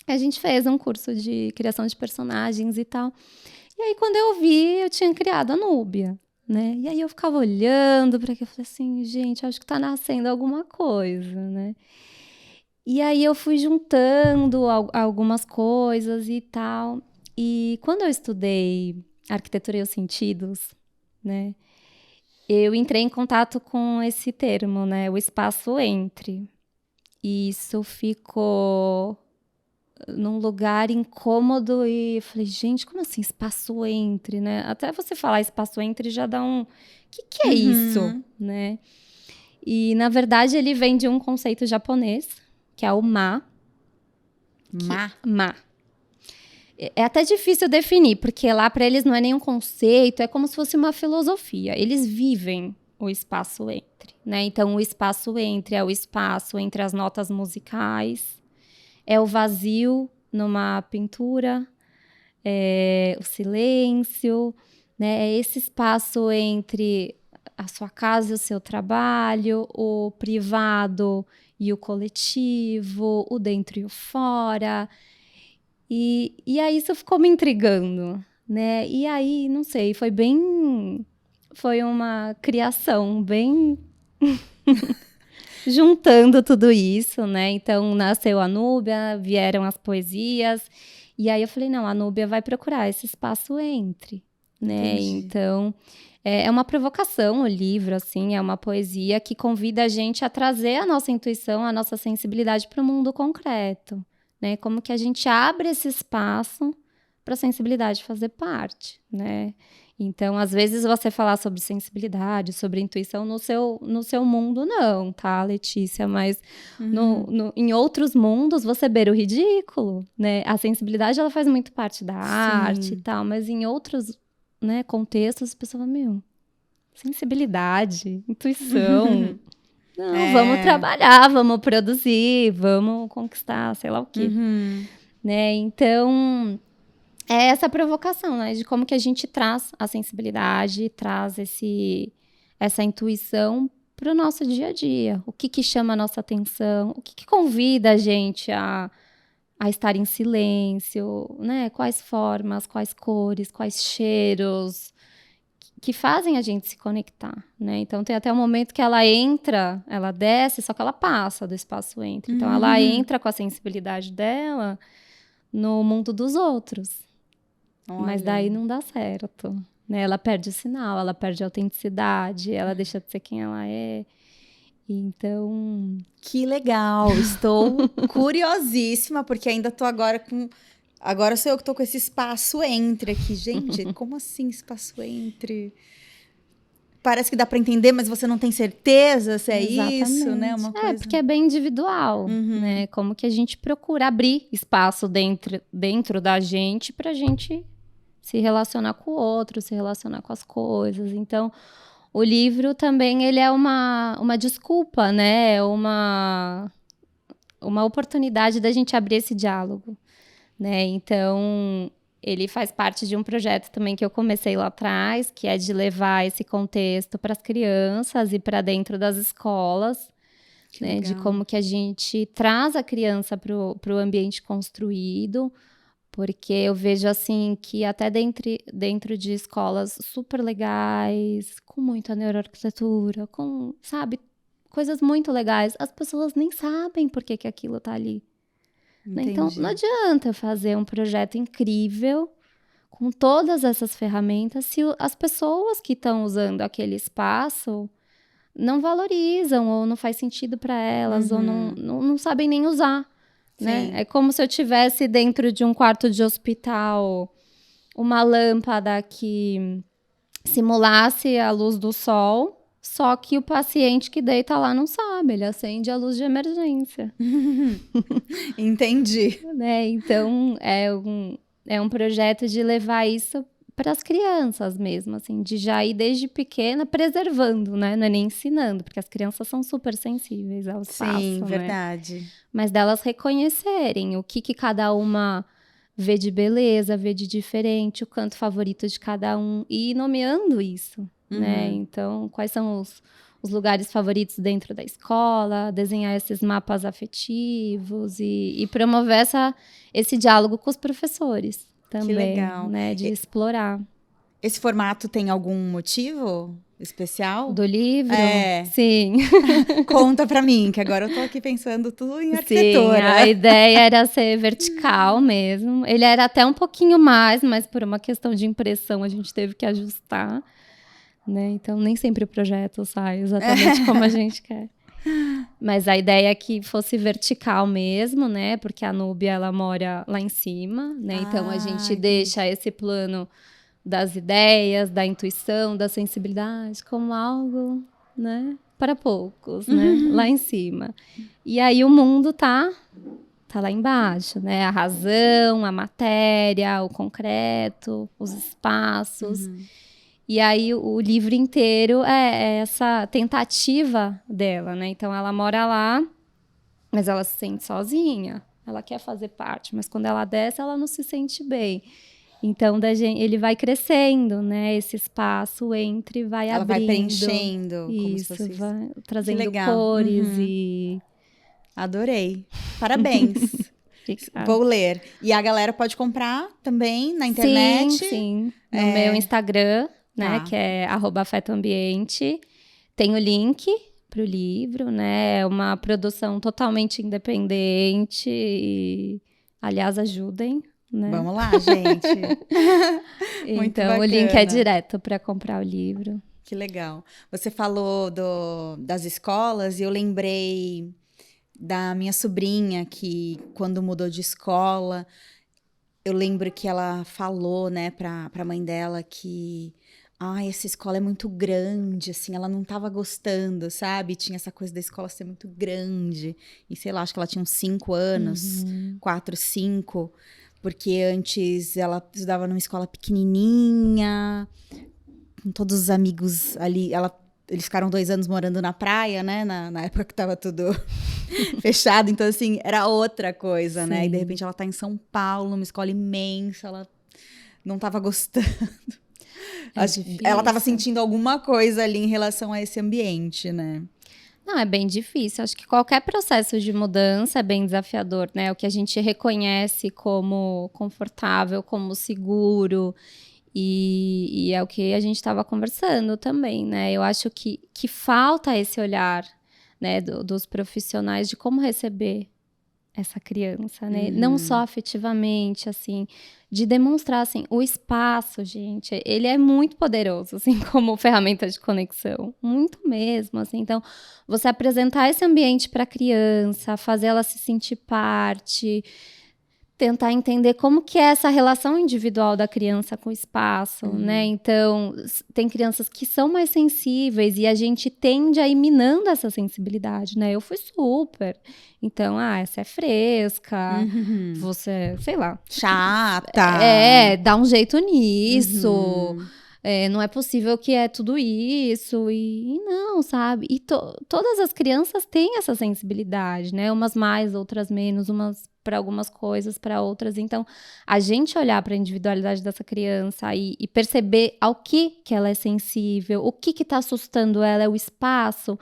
E a gente fez um curso de criação de personagens e tal. E aí, quando eu vi, eu tinha criado a Núbia, né? E aí, eu ficava olhando para aquilo e falei assim, gente, acho que tá nascendo alguma coisa, né? E aí, eu fui juntando algumas coisas e tal. E quando eu estudei Arquitetura e os Sentidos, né? Eu entrei em contato com esse termo, né? O espaço entre. E isso ficou num lugar incômodo e eu falei, gente, como assim espaço entre, né? Até você falar espaço entre já dá um... que é isso, né? E, na verdade, ele vem de um conceito japonês, que é o ma. Ma. É até difícil definir, porque lá para eles não é nenhum conceito, é como se fosse uma filosofia. Eles vivem o espaço entre, né? Então, o espaço entre é o espaço entre as notas musicais, é o vazio numa pintura, é o silêncio, né? É esse espaço entre a sua casa e o seu trabalho, o privado e o coletivo, o dentro e o fora. E aí isso ficou me intrigando, né? E aí, não sei, foi uma criação bem juntando tudo isso, né? Então, nasceu a Núbia, vieram as poesias, e aí eu falei, não, a Núbia vai procurar esse espaço entre, né? Entendi. Então, é uma provocação o livro, assim, é uma poesia que convida a gente a trazer a nossa intuição, a nossa sensibilidade para o mundo concreto, né? Como que a gente abre esse espaço para a sensibilidade fazer parte, né? Então, às vezes, você falar sobre sensibilidade, sobre intuição no seu mundo, não, tá, Letícia? Mas em outros mundos, você beira o ridículo, né? A sensibilidade, ela faz muito parte da arte e tal, mas em outros, né, contextos, as pessoas falam, meu, sensibilidade, intuição... Não, vamos trabalhar, vamos produzir, vamos conquistar, sei lá o quê. Né? Então, é essa provocação, né? De como que a gente traz a sensibilidade, traz essa intuição para o nosso dia a dia. O que chama a nossa atenção, o que convida a gente a estar em silêncio, né? Quais formas, quais cores, quais cheiros, que fazem a gente se conectar, né? Então, tem até um momento que ela entra, ela desce, só que ela passa do espaço entre. Então, ela entra com a sensibilidade dela no mundo dos outros. Olha. Mas daí não dá certo, né? Ela perde o sinal, ela perde a autenticidade, ela deixa de ser quem ela é. Então... Que legal! Estou curiosíssima, porque ainda tô agora com... Agora sou eu que tô com esse espaço entre aqui. Gente, como assim espaço entre? Parece que dá para entender, mas você não tem certeza se é isso, né? Uma coisa... porque é bem individual, né? Como que a gente procura abrir espaço dentro da gente pra gente se relacionar com o outro, se relacionar com as coisas. Então, o livro também, ele é uma desculpa, né? Uma oportunidade da gente abrir esse diálogo, né? Então, ele faz parte de um projeto também que eu comecei lá atrás, que é de levar esse contexto para as crianças e para dentro das escolas, né? De como que a gente traz a criança para o ambiente construído, porque eu vejo assim que até dentro de escolas super legais, com muita neuroarquitetura, com, sabe, coisas muito legais, as pessoas nem sabem por que aquilo tá ali. Né? Então, não adianta fazer um projeto incrível com todas essas ferramentas se as pessoas que estão usando aquele espaço não valorizam ou não faz sentido para elas ou não sabem nem usar. Né? É como se eu tivesse dentro de um quarto de hospital uma lâmpada que simulasse a luz do sol, só que o paciente que deita lá não sabe, ele acende a luz de emergência. Entendi. Né? Então, é um projeto de levar isso para as crianças mesmo, assim, de já ir desde pequena preservando, né? Não é nem ensinando, porque as crianças são super sensíveis ao espaço, Sim, né? verdade. Mas delas reconhecerem o que cada uma vê de beleza, vê de diferente, o canto favorito de cada um, e ir nomeando isso, né? Então, quais são os lugares favoritos dentro da escola, desenhar esses mapas afetivos e promover esse diálogo com os professores também, que legal. Né? De explorar. Esse formato tem algum motivo especial? Do livro? É. Sim. Conta pra mim, que agora eu tô aqui pensando tudo em arquitetura. Sim, a ideia era ser vertical mesmo. Ele era até um pouquinho mais, mas por uma questão de impressão a gente teve que ajustar. Né? Então, nem sempre o projeto sai exatamente como a gente quer. Mas a ideia é que fosse vertical mesmo, né? Porque a Núbia, ela mora lá em cima, né? Então, a gente deixa esse plano das ideias, da intuição, da sensibilidade como algo, né? Para poucos, né? Lá em cima. E aí, o mundo tá lá embaixo, né? A razão, a matéria, o concreto, os espaços... E aí, o livro inteiro é essa tentativa dela, né? Então, ela mora lá, mas ela se sente sozinha. Ela quer fazer parte, mas quando ela desce, ela não se sente bem. Então, ele vai crescendo, né? Esse espaço entre vai ela abrindo. Ela vai preenchendo. Isso, como se vai trazendo cores e... Adorei. Parabéns. Vou ler. E a galera pode comprar também na internet? Sim. No meu Instagram... Né, que é @afetoambiente. Tem o link para o livro, né? É uma produção totalmente independente. E, aliás, ajudem. Né? Vamos lá, gente. Então, o link é direto para comprar o livro. Que legal. Você falou das escolas e eu lembrei da minha sobrinha que, quando mudou de escola, eu lembro que ela falou, né, para a mãe dela que essa escola é muito grande, assim, ela não estava gostando, sabe? Tinha essa coisa da escola ser muito grande. E sei lá, acho que ela tinha uns 5 anos, 4, 5, porque antes ela estudava numa escola pequenininha, com todos os amigos ali. Eles ficaram 2 anos morando na praia, né? Na época que tava tudo fechado. Então, assim, era outra coisa, Sim. né? E de repente ela tá em São Paulo, numa escola imensa, ela não tava gostando. Ela estava sentindo alguma coisa ali em relação a esse ambiente, né? Não, é bem difícil. Acho que qualquer processo de mudança é bem desafiador, né? O que a gente reconhece como confortável, como seguro E é o que a gente estava conversando também, né? Eu acho que falta esse olhar, né, dos profissionais de como receber essa criança, né? Não só afetivamente, assim, de demonstrar, assim, o espaço, gente, ele é muito poderoso, assim, como ferramenta de conexão, muito mesmo, assim. Então, você apresentar esse ambiente para a criança, fazer ela se sentir parte, tentar entender como que é essa relação individual da criança com o espaço, né? Então, tem crianças que são mais sensíveis e a gente tende a ir minando essa sensibilidade, né? Eu fui super. Então, essa é fresca, você, sei lá. Chata. Dá um jeito nisso. Não é possível que é tudo isso. E não, sabe? E todas as crianças têm essa sensibilidade, né? Umas mais, outras menos, umas para algumas coisas, para outras. Então, a gente olhar para a individualidade dessa criança e perceber ao que ela é sensível, o que está assustando ela, é o espaço.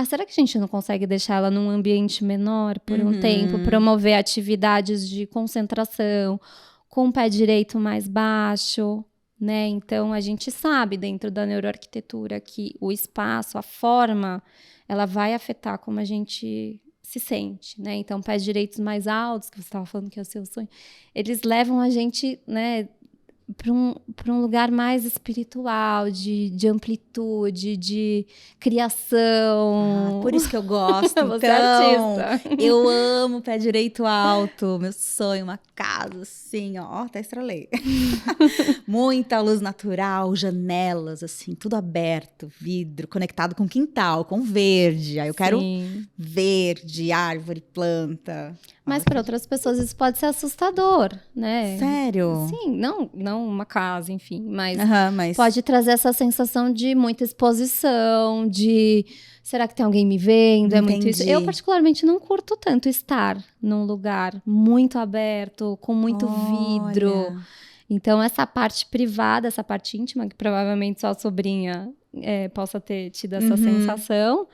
Será que a gente não consegue deixar ela num ambiente menor por um tempo, promover atividades de concentração, com o pé direito mais baixo, né? Então, a gente sabe dentro da neuroarquitetura que o espaço, a forma, ela vai afetar como a gente se sente, né? Então, pés direitos mais altos, que você estava falando que é o seu sonho, eles levam a gente, né, para um lugar mais espiritual, de amplitude, de criação. Por isso que eu gosto, Você então. é artista. Eu amo pé direito alto, meu sonho, uma casa assim, ó, até estralei. Muita luz natural, janelas, assim, tudo aberto, vidro, conectado com quintal, com verde. Aí eu quero verde, árvore, planta. Mas para outras pessoas isso pode ser assustador, né? Sério? Sim, não uma casa, enfim, mas mas pode trazer essa sensação de muita exposição, de será que tem alguém me vendo? É muito isso. Eu particularmente não curto tanto estar num lugar muito aberto, com muito vidro. Então essa parte privada, essa parte íntima, que provavelmente sua sobrinha possa ter tido essa sensação,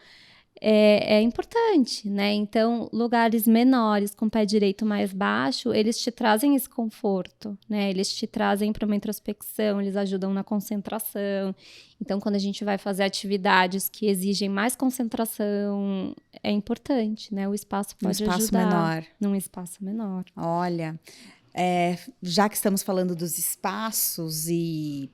é importante, né? Então, lugares menores, com o pé direito mais baixo, eles te trazem esse conforto, né? Eles te trazem para uma introspecção, eles ajudam na concentração. Então, quando a gente vai fazer atividades que exigem mais concentração, é importante, né? O espaço pode ajudar num espaço menor. Olha, já que estamos falando dos espaços e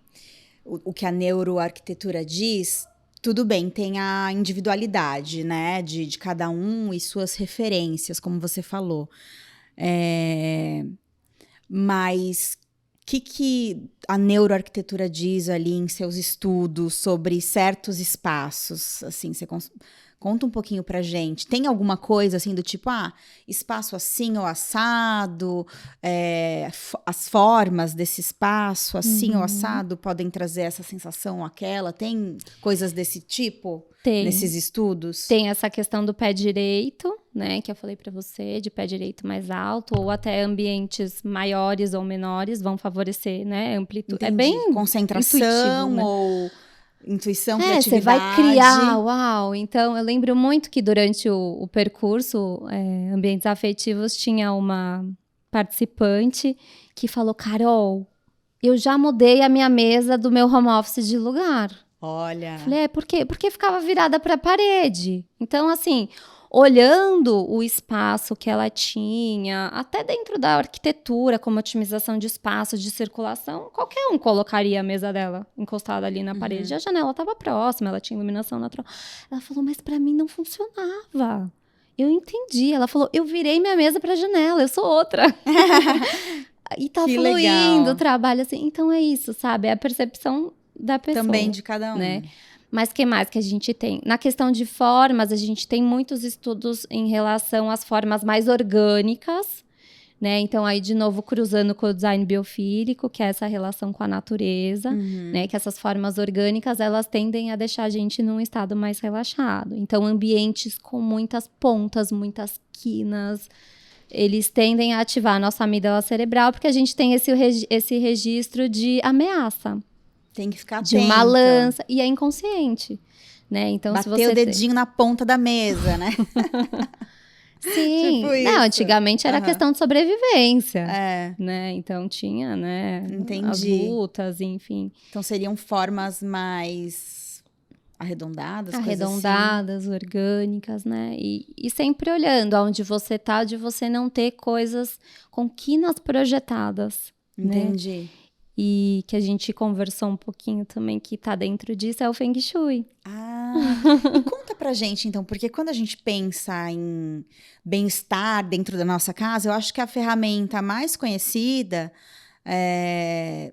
o que a neuroarquitetura diz, tudo bem, tem a individualidade, né, de cada um e suas referências, como você falou. Mas o que a neuroarquitetura diz ali em seus estudos sobre certos espaços? Assim, você conta um pouquinho pra gente. Tem alguma coisa assim do tipo, espaço assim ou assado, as formas desse espaço assim ou assado podem trazer essa sensação ou aquela? Tem coisas desse tipo nesses estudos? Tem essa questão do pé direito, né, que eu falei pra você, de pé direito mais alto, ou até ambientes maiores ou menores vão favorecer, né, amplitude. Entendi. É bem concentração, intuitivo, né? ou intuição, criatividade. Você vai criar, uau! Então, eu lembro muito que durante o percurso Ambientes Afetivos tinha uma participante que falou, Carol, eu já mudei a minha mesa do meu home office de lugar. Olha. Falei, por quê? Porque ficava virada para a parede. Então, assim, olhando o espaço que ela tinha, até dentro da arquitetura, como otimização de espaço, de circulação, qualquer um colocaria a mesa dela encostada ali na parede. A janela estava próxima, ela tinha iluminação natural. Ela falou, mas para mim não funcionava. Eu entendi. Ela falou, eu virei minha mesa para a janela, eu sou outra. E tá que fluindo legal. o trabalho, assim. Então é isso, sabe? É a percepção da pessoa. Também de cada um. Né? Mas o que mais que a gente tem? Na questão de formas, a gente tem muitos estudos em relação às formas mais orgânicas, né? Então, aí, de novo, cruzando com o design biofílico, que é essa relação com a natureza, né? Que essas formas orgânicas, elas tendem a deixar a gente num estado mais relaxado. Então, ambientes com muitas pontas, muitas quinas, eles tendem a ativar a nossa amígdala cerebral, porque a gente tem esse registro de ameaça. Tem que ficar de atenta. uma lança, e é inconsciente, né? Então, bater se você o dedinho na ponta da mesa, né? Sim, Tipo não, isso. antigamente era Aham. questão de sobrevivência, É, né? Então tinha, né, as entendi. lutas, enfim, Então seriam formas mais arredondadas, coisa assim. arredondadas, orgânicas, né? E sempre olhando aonde você tá, de você não ter coisas com quinas projetadas, né? Entendi. E que a gente conversou um pouquinho também, que tá dentro disso, é o Feng Shui. Ah, e conta pra gente então, porque quando a gente pensa em bem-estar dentro da nossa casa, eu acho que a ferramenta mais conhecida,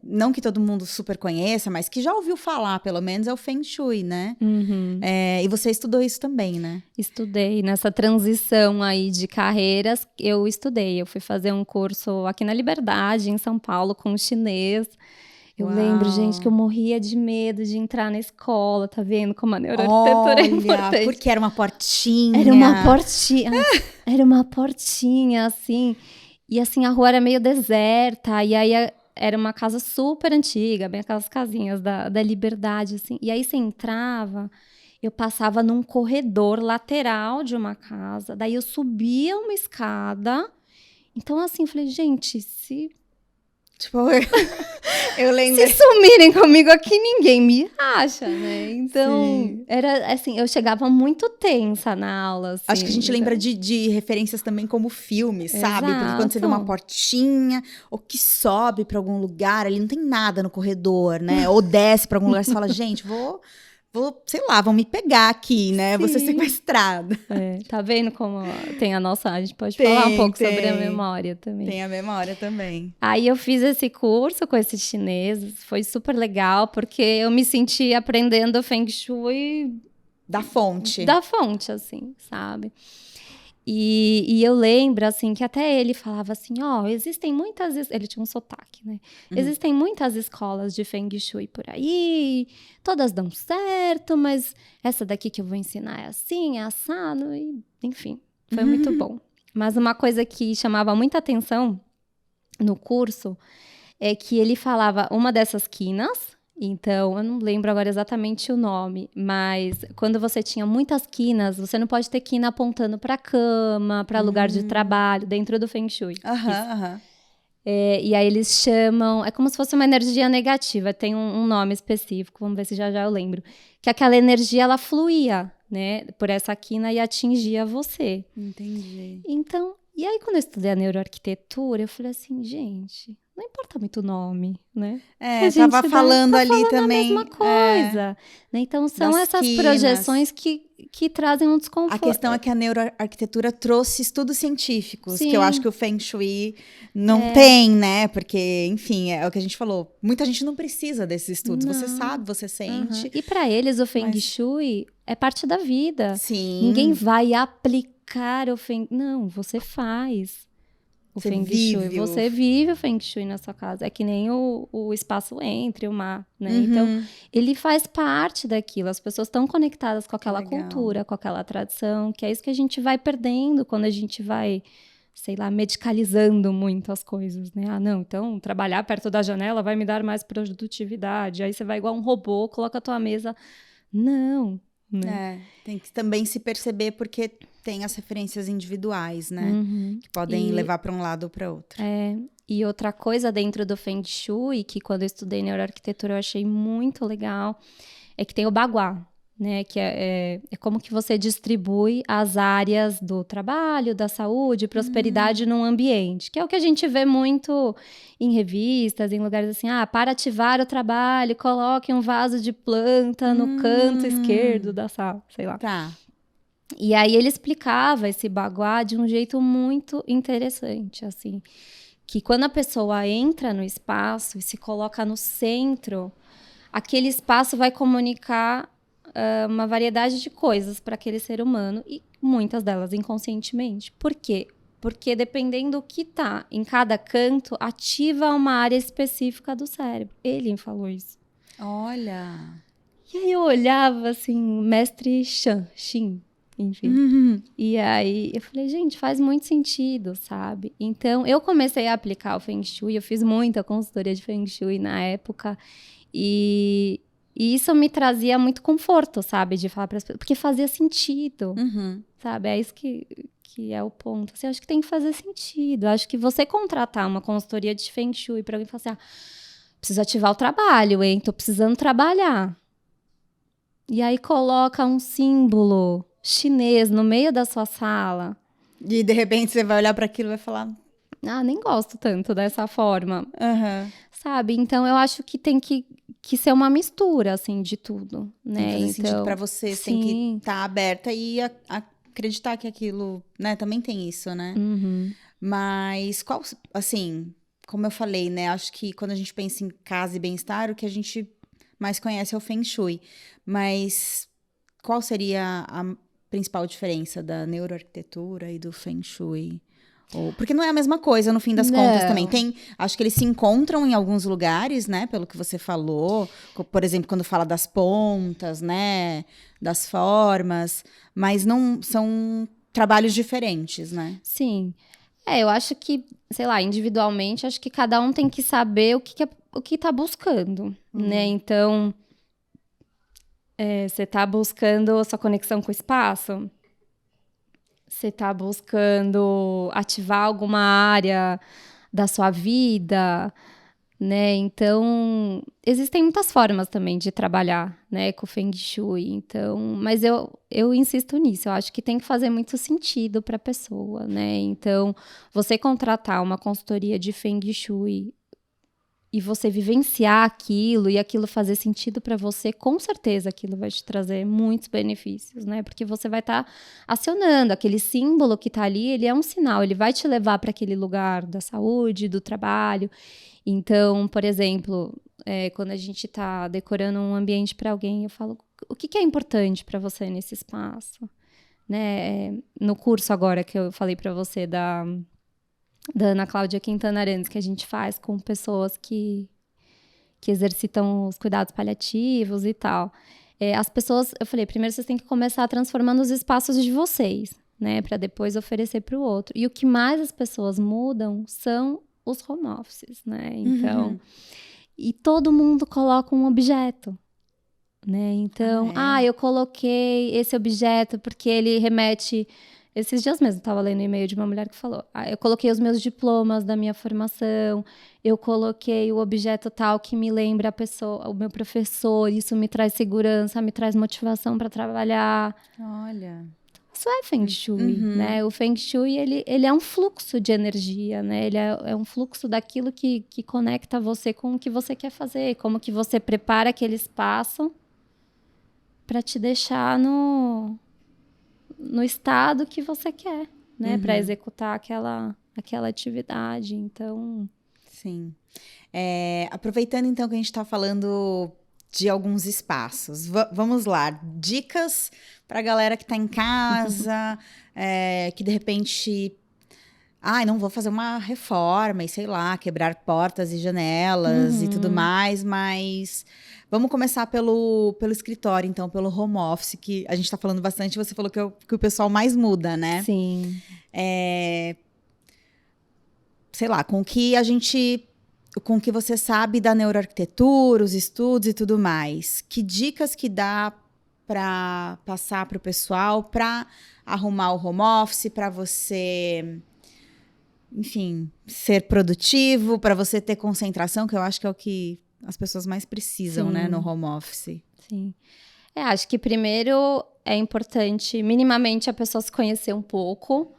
não que todo mundo super conheça, mas que já ouviu falar, pelo menos, é o Feng Shui, né? Uhum. E você estudou isso também, né? Estudei nessa transição aí de carreiras, eu estudei. Eu fui fazer um curso aqui na Liberdade, em São Paulo, com chinês. Eu lembro, gente, que eu Uau! morria de medo de entrar na escola, tá vendo como a neuroarquitetura é Olha, importante. porque era uma Era uma portinha. portinha, era uma portinha, assim, e assim, a rua era meio deserta, e aí era uma casa super antiga, bem aquelas casinhas da Liberdade, assim, e aí você entrava, eu passava num corredor lateral de uma casa, daí eu subia uma escada, então assim, eu falei, gente, se Tipo, eu Se lembrei. sumirem comigo aqui, ninguém me acha, né? Então, Sim. era assim, eu chegava muito tensa na aula, Acho que a assim. gente lembra de referências também como filmes, sabe? Porque quando você vê uma Exato. portinha, ou que sobe pra algum lugar, ali não tem nada no corredor, né? Ou desce pra algum lugar, você fala, gente, sei lá, vão me pegar aqui, né? Vou ser Sim. sequestrada. Tá vendo como tem a nossa... A gente pode falar um Tem, pouco sobre a tem. memória também. Tem a memória também. Aí eu fiz esse curso com esses chineses, foi super legal, porque eu me senti aprendendo Feng Shui Da fonte. da fonte, assim, sabe? E eu lembro, assim, que até ele falava assim, ó, existem muitas... Ele tinha um sotaque, né? Existem muitas escolas de Feng Shui por aí, todas dão certo, mas essa daqui que eu vou ensinar é assim, é assado, e enfim, foi muito bom. Mas uma coisa que chamava muita atenção no curso é que ele falava uma dessas quinas, então eu não lembro agora exatamente o nome, mas quando você tinha muitas quinas, você não pode ter quina apontando para cama, para lugar de trabalho, dentro do Feng Shui. Aham. E aí eles chamam, é como se fosse uma energia negativa, tem um nome específico, vamos ver se já eu lembro, que aquela energia ela fluía, né, por essa quina e atingia você. Entendi. Então, e aí quando eu estudei a neuroarquitetura, eu falei assim, gente, não importa muito o nome, né? Que a gente Tava falando ali a também. mesma coisa, né? Então são Das essas quinas. projeções que trazem um A desconforto. questão é que a neuroarquitetura trouxe estudos científicos, Sim. que eu acho que o Feng Shui não tem, né? Porque, enfim, é o que a gente falou. Muita gente não precisa desses estudos. Você Não. sabe, você sente. E para eles o Feng Shui é parte da vida. Sim. Ninguém vai aplicar o Feng... Não, você faz. O Feng Shui, você vive o Feng Shui na sua casa. É que nem o espaço entre o mar, né? Então, ele faz parte daquilo. As pessoas estão conectadas com aquela cultura, com aquela tradição, que é isso que a gente vai perdendo quando a gente vai, sei lá, medicalizando muito as coisas, né? Ah, não, então, trabalhar perto da janela vai me dar mais produtividade. Aí você vai igual um robô, coloca a tua mesa. Não, né? Tem que também se perceber porque tem as referências individuais, né? Que podem levar para um lado ou para outro. E outra coisa dentro do Feng Shui, que quando eu estudei neuroarquitetura eu achei muito legal, é que tem o Bagua, né? Que é como que você distribui as áreas do trabalho, da saúde, prosperidade num ambiente, que é o que a gente vê muito em revistas, em lugares assim, para ativar o trabalho, coloque um vaso de planta no canto esquerdo da sala, sei lá. Tá. E aí ele explicava esse Bagua de um jeito muito interessante, assim, que quando a pessoa entra no espaço e se coloca no centro, aquele espaço vai comunicar uma variedade de coisas para aquele ser humano, e muitas delas inconscientemente. Por quê? Porque dependendo do que tá em cada canto, ativa uma área específica do cérebro. Ele falou isso. Olha! E aí eu olhava assim, mestre Xin, enfim. E aí eu falei, gente, faz muito sentido, sabe? Então eu comecei a aplicar o Feng Shui, eu fiz muita consultoria de Feng Shui na época, e isso me trazia muito conforto, sabe? De falar para as pessoas, porque fazia sentido, sabe? É isso que que é o ponto. Assim, acho que tem que fazer sentido. Acho que você contratar uma consultoria de Feng Shui para alguém falar assim, preciso ativar o trabalho, hein? Tô precisando trabalhar. E aí coloca um símbolo chinês no meio da sua sala. E de repente você vai olhar para aquilo e vai falar... Nem gosto tanto dessa forma. Uhum. Sabe? Então, eu acho que tem que ser uma mistura, assim, de tudo, né? Tem que fazer sentido para você, você tem que estar aberta e acreditar que aquilo, né? Também tem isso, né? Uhum. Mas qual, assim, como eu falei, né? Acho que quando a gente pensa em casa e bem-estar, o que a gente mais conhece é o Feng Shui. Mas qual seria a principal diferença da neuroarquitetura e do Feng Shui? Porque não é a mesma coisa, no fim das contas, também. Acho que eles se encontram em alguns lugares, né? Pelo que você falou. Por exemplo, quando fala das pontas, né? Das formas. Mas não são trabalhos diferentes, né? Sim. Eu acho que, sei lá, individualmente, acho que cada um tem que saber o que tá buscando, né? Então, você tá buscando a sua conexão com o espaço? Você está buscando ativar alguma área da sua vida, né? Então, existem muitas formas também de trabalhar, né, com o Feng Shui. Então, mas eu insisto nisso. Eu acho que tem que fazer muito sentido para a pessoa, né? Então, você contratar uma consultoria de Feng Shui e você vivenciar aquilo e aquilo fazer sentido para você, com certeza aquilo vai te trazer muitos benefícios, né? Porque você vai estar acionando aquele símbolo que está ali, ele é um sinal, ele vai te levar para aquele lugar da saúde, do trabalho. Então, por exemplo, quando a gente está decorando um ambiente para alguém, eu falo, o que é importante para você nesse espaço? Né? No curso agora que eu falei para você da Ana Cláudia Quintana Arantes, que a gente faz com pessoas que exercitam os cuidados paliativos e tal. As pessoas, eu falei, primeiro vocês têm que começar transformando os espaços de vocês, né, para depois oferecer para o outro. E o que mais as pessoas mudam são os home offices, né? Então, e todo mundo coloca um objeto, né? Então, eu coloquei esse objeto porque ele remete. Esses dias mesmo, estava lendo um e-mail de uma mulher que falou, eu coloquei os meus diplomas da minha formação, eu coloquei o objeto tal que me lembra a pessoa, o meu professor, isso me traz segurança, me traz motivação para trabalhar. Olha. Isso é Feng Shui, né? O Feng Shui, ele é um fluxo de energia, né? Ele é um fluxo daquilo que conecta você com o que você quer fazer, como que você prepara aquele espaço para te deixar no estado que você quer, né? Para executar aquela atividade. Então... Sim. Aproveitando, então, que a gente está falando de alguns espaços. Vamos lá. Dicas para a galera que está em casa, que de repente... não vou fazer uma reforma e, sei lá, quebrar portas e janelas e tudo mais, mas... Vamos começar pelo escritório, então, pelo home office, que a gente está falando bastante. Você falou que o pessoal mais muda, né? Sim. Sei lá, com que você sabe da neuroarquitetura, os estudos e tudo mais. Que dicas que dá para passar para o pessoal para arrumar o home office, para você, enfim, ser produtivo, para você ter concentração, que eu acho que é o que as pessoas mais precisam, né, no home office. Sim. Acho que primeiro é importante, minimamente, a pessoa se conhecer um pouco,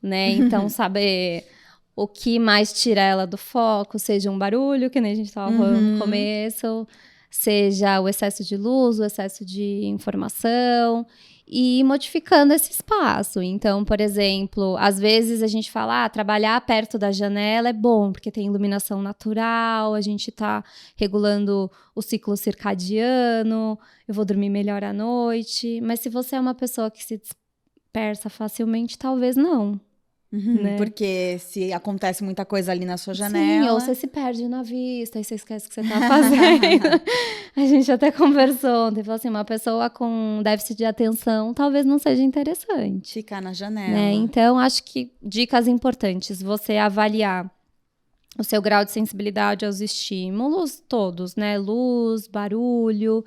né? Então, saber o que mais tira ela do foco, seja um barulho, que nem a gente estava falando no começo, seja o excesso de luz, o excesso de informação, e ir modificando esse espaço. Então, por exemplo, às vezes a gente fala, trabalhar perto da janela é bom, porque tem iluminação natural, a gente está regulando o ciclo circadiano, eu vou dormir melhor à noite. Mas se você é uma pessoa que se dispersa facilmente, talvez não. Né? Porque se acontece muita coisa ali na sua janela... Sim, ou você se perde na vista, aí você esquece o que você tá fazendo. A gente até conversou ontem, falou assim, uma pessoa com déficit de atenção talvez não seja interessante. Ficar na janela. Né? Então, acho que dicas importantes, você avaliar o seu grau de sensibilidade aos estímulos todos, né? Luz, barulho...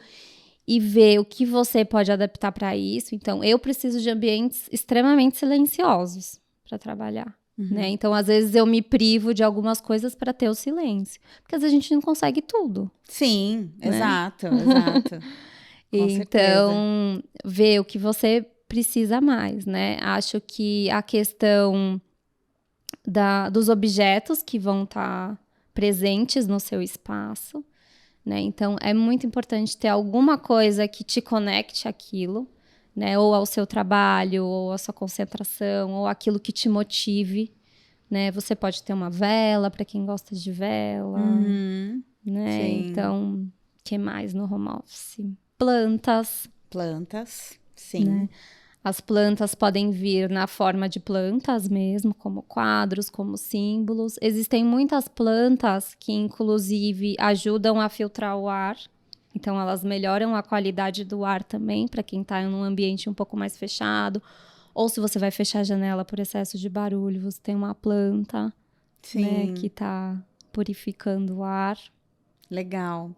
e ver o que você pode adaptar para isso. Então, eu preciso de ambientes extremamente silenciosos para trabalhar. Né? Então, às vezes, eu me privo de algumas coisas para ter o silêncio. Porque às vezes a gente não consegue tudo. Sim, né? Exato. Com certeza. Então, ver o que você precisa mais, né? Acho que a questão dos objetos que vão estar presentes no seu espaço, né? Então, é muito importante ter alguma coisa que te conecte àquilo, né? Ou ao seu trabalho, ou à sua concentração, ou aquilo que te motive, né? Você pode ter uma vela, para quem gosta de vela, né? Sim. Então, o que mais no home office? Plantas, sim. né? As plantas podem vir na forma de plantas mesmo, como quadros, como símbolos. Existem muitas plantas que, inclusive, ajudam a filtrar o ar. Então, elas melhoram a qualidade do ar também, para quem está em um ambiente um pouco mais fechado. Ou se você vai fechar a janela por excesso de barulho, você tem uma planta, né, que está purificando o ar. Legal.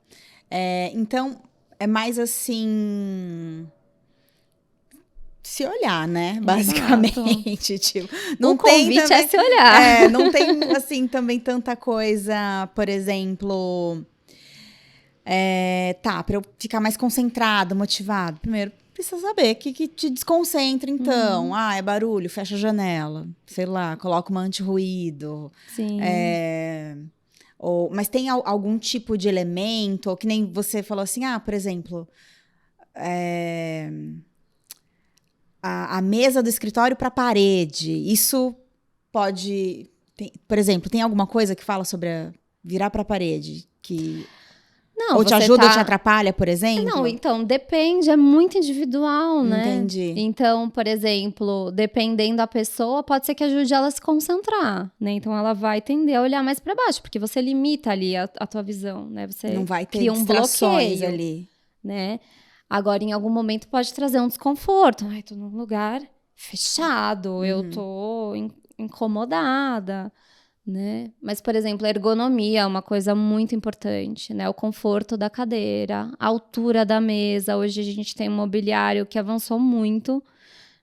Então, é mais assim... se olhar, né? Basicamente. Tipo, não o tem convite também, é se olhar. não tem, assim, também tanta coisa, por exemplo... para eu ficar mais concentrado, motivado. Primeiro, precisa saber o que te desconcentra, então. É barulho, fecha a janela. Sei lá, coloca uma anti-ruído. Sim. Mas tem algum tipo de elemento, ou que nem você falou assim, por exemplo, a mesa do escritório para a parede. Isso pode... por exemplo, tem alguma coisa que fala sobre virar para a parede? Não, ou te ajuda ou te atrapalha, por exemplo? Não, então, depende, é muito individual, né? Entendi. Então, por exemplo, dependendo da pessoa, pode ser que ajude ela a se concentrar, né? Então, ela vai tender a olhar mais para baixo, porque você limita ali a tua visão, né? Você não vai ter cria um bloqueio ali. Né? Agora, em algum momento, pode trazer um desconforto. Ai, tô num lugar fechado, eu tô incomodada, né? Mas, por exemplo, a ergonomia é uma coisa muito importante, né? O conforto da cadeira, a altura da mesa. Hoje a gente tem um mobiliário que avançou muito,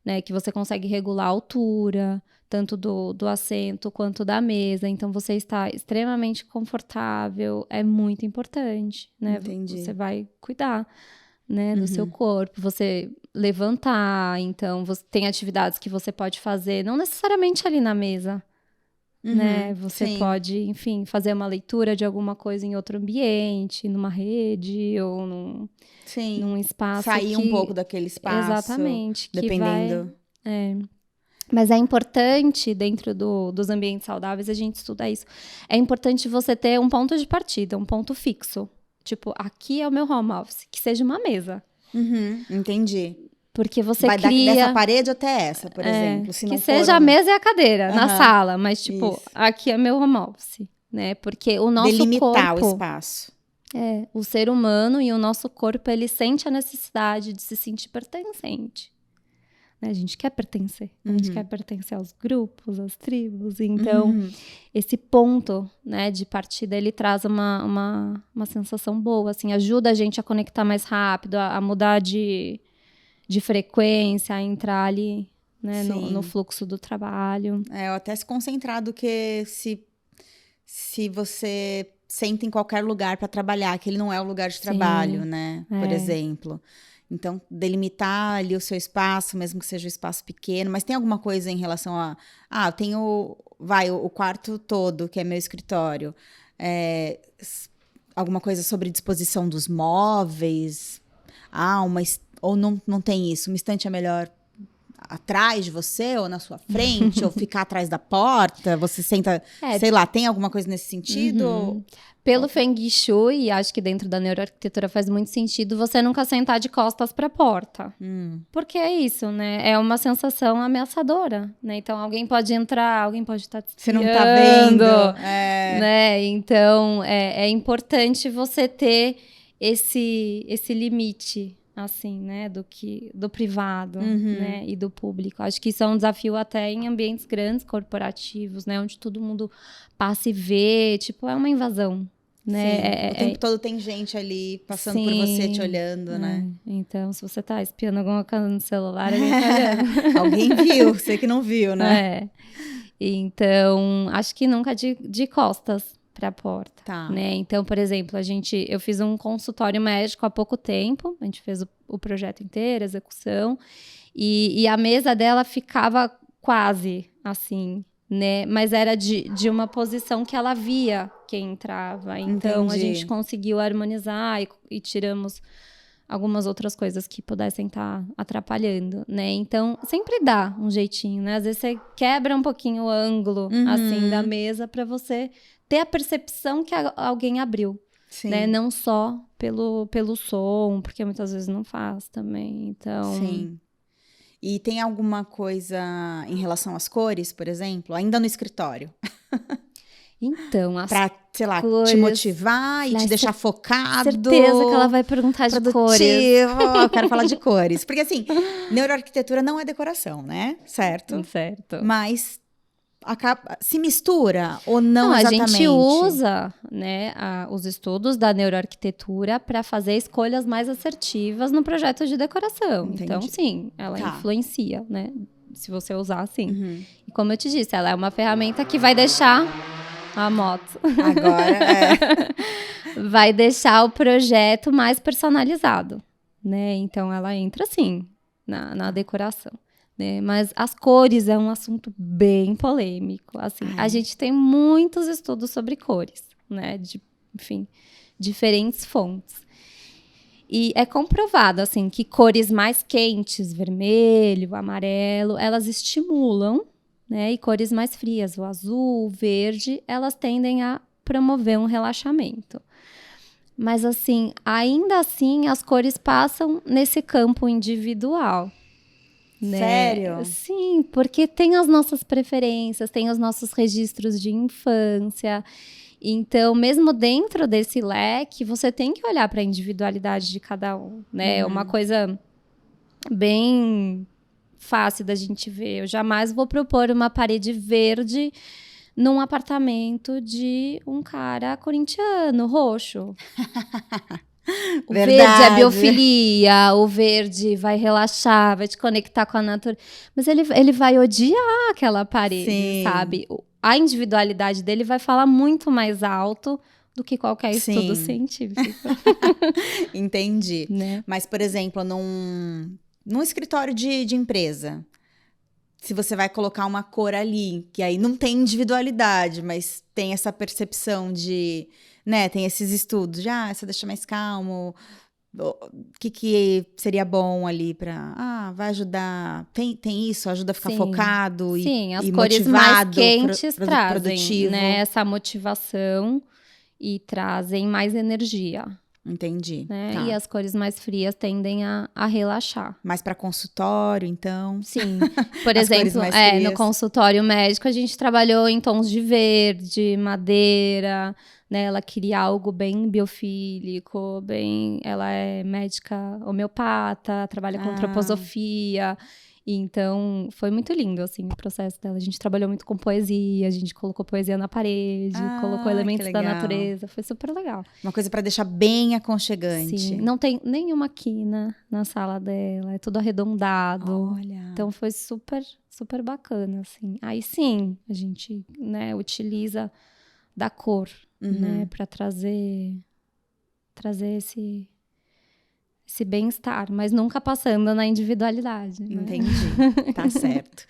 né? Que você consegue regular a altura, tanto do assento quanto da mesa. Então, você está extremamente confortável, é muito importante, né? Entendi. Você vai cuidar, né, do seu corpo, você levantar. Então, você tem atividades que você pode fazer, não necessariamente ali na mesa, né? Você pode, enfim, fazer uma leitura de alguma coisa em outro ambiente, numa rede ou num espaço. Sair um pouco daquele espaço. Exatamente. Dependendo. Mas é importante, dentro dos ambientes saudáveis, a gente estuda isso. É importante você ter um ponto de partida, um ponto fixo. Tipo, aqui é o meu home office, que seja uma mesa. Entendi. Porque você vai cria... dessa parede até essa, por exemplo. Se que não seja a mesa e a cadeira na sala, mas tipo, Isso. aqui é meu home office, né? Porque o nosso delimitar corpo... o espaço. O ser humano e o nosso corpo, ele sente a necessidade de se sentir pertencente. Né? A gente quer pertencer. A gente quer pertencer aos grupos, às tribos. Então, esse ponto, né, de partida, ele traz uma sensação boa, assim, ajuda a gente a conectar mais rápido, a mudar de frequência, a entrar ali, né, no fluxo do trabalho. Ou até se concentrar do que se você senta em qualquer lugar para trabalhar, que ele não é o lugar de trabalho, né? Por exemplo. Então, delimitar ali o seu espaço, mesmo que seja um espaço pequeno. Mas tem alguma coisa em relação a... eu tenho, o quarto todo, que é meu escritório. Alguma coisa sobre disposição dos móveis? Ou não tem isso? Uma estante é melhor atrás de você, ou na sua frente, ou ficar atrás da porta? Você senta... sei lá, tem alguma coisa nesse sentido? Pelo Feng Shui, acho que dentro da neuroarquitetura faz muito sentido você nunca sentar de costas para a porta. Porque é isso, né? É uma sensação ameaçadora, né? Então, alguém pode entrar, alguém pode estar te espiando. Você não tá vendo. Né? Então, é importante você ter esse limite, assim, né? Do privado, né? E do público. Acho que isso é um desafio até em ambientes grandes, corporativos, né? Onde todo mundo passa e vê. Tipo, é uma invasão. né? O tempo todo tem gente ali passando por você, te olhando, né? Então, se você tá espiando alguma coisa no celular, alguém tá olhando. Alguém viu, você que não viu, né? Então, acho que nunca de costas para a porta, Tá. né? Então, por exemplo, eu fiz um consultório médico há pouco tempo, a gente fez o projeto inteiro, a execução, e a mesa dela ficava quase assim, né? Mas era de uma posição que ela via quem entrava. Então, a gente conseguiu harmonizar e tiramos algumas outras coisas que pudessem estar atrapalhando, né? Então, sempre dá um jeitinho, né? Às vezes você quebra um pouquinho o ângulo, assim, da mesa para você ter a percepção que alguém abriu, né? Não só pelo som, porque muitas vezes não faz também, então... Sim. E tem alguma coisa em relação às cores, por exemplo? Ainda no escritório? Então, pra, sei lá, cores, te motivar e te deixar focado. Certeza que ela vai perguntar de cores. Eu quero falar de cores. Porque, assim, neuroarquitetura não é decoração, né? Certo? Certo. Mas se mistura ou não exatamente? A gente usa, né, os estudos da neuroarquitetura para fazer escolhas mais assertivas no projeto de decoração. Entendi. Então, sim, ela influencia, né? Se você usar assim. E como eu te disse, ela é uma ferramenta que vai deixar a moto. Agora, vai deixar o projeto mais personalizado, né? Então, ela entra, sim, na decoração. Né? Mas as cores é um assunto bem polêmico. Assim, a gente tem muitos estudos sobre cores, né? Enfim, diferentes fontes. E é comprovado, assim, que cores mais quentes, vermelho, amarelo, elas estimulam, né? E cores mais frias, o azul, o verde, elas tendem a promover um relaxamento. Mas, assim, ainda assim, as cores passam nesse campo individual. Né? Sério? Sim, porque tem as nossas preferências, tem os nossos registros de infância. Então, mesmo dentro desse leque, você tem que olhar para a individualidade de cada um, né? É uma coisa bem fácil da gente ver. Eu jamais vou propor uma parede verde num apartamento de um cara corintiano, roxo. O verde é biofilia, o verde vai relaxar, vai te conectar com a natureza. Mas ele vai odiar aquela parede, sabe? A individualidade dele vai falar muito mais alto do que qualquer estudo científico. Entendi. Né? Mas, por exemplo, num escritório de empresa, se você vai colocar uma cor ali, que aí não tem individualidade, mas tem essa percepção de... Né, tem esses estudos de, essa deixa mais calmo, o que seria bom ali para, vai ajudar, tem isso, ajuda a ficar focado e as cores mais quentes trazem, produtivo. Né, essa motivação e trazem mais energia. Entendi. Né? Tá. E as cores mais frias tendem a relaxar. Mais para consultório, então? Sim. Por exemplo, no consultório médico, a gente trabalhou em tons de verde, madeira, né? Ela queria algo bem biofílico, ela é médica homeopata, trabalha com antroposofia. Então, foi muito lindo, assim, o processo dela. A gente trabalhou muito com poesia, a gente colocou poesia na parede, colocou elementos da natureza. Foi super legal. Uma coisa para deixar bem aconchegante. Sim, não tem nenhuma quina na sala dela, é tudo arredondado. Olha. Então, foi super, super bacana, assim. Aí, sim, a gente, né, utiliza da cor, né, para trazer esse bem-estar, mas nunca passando na individualidade. Né? Entendi, tá certo.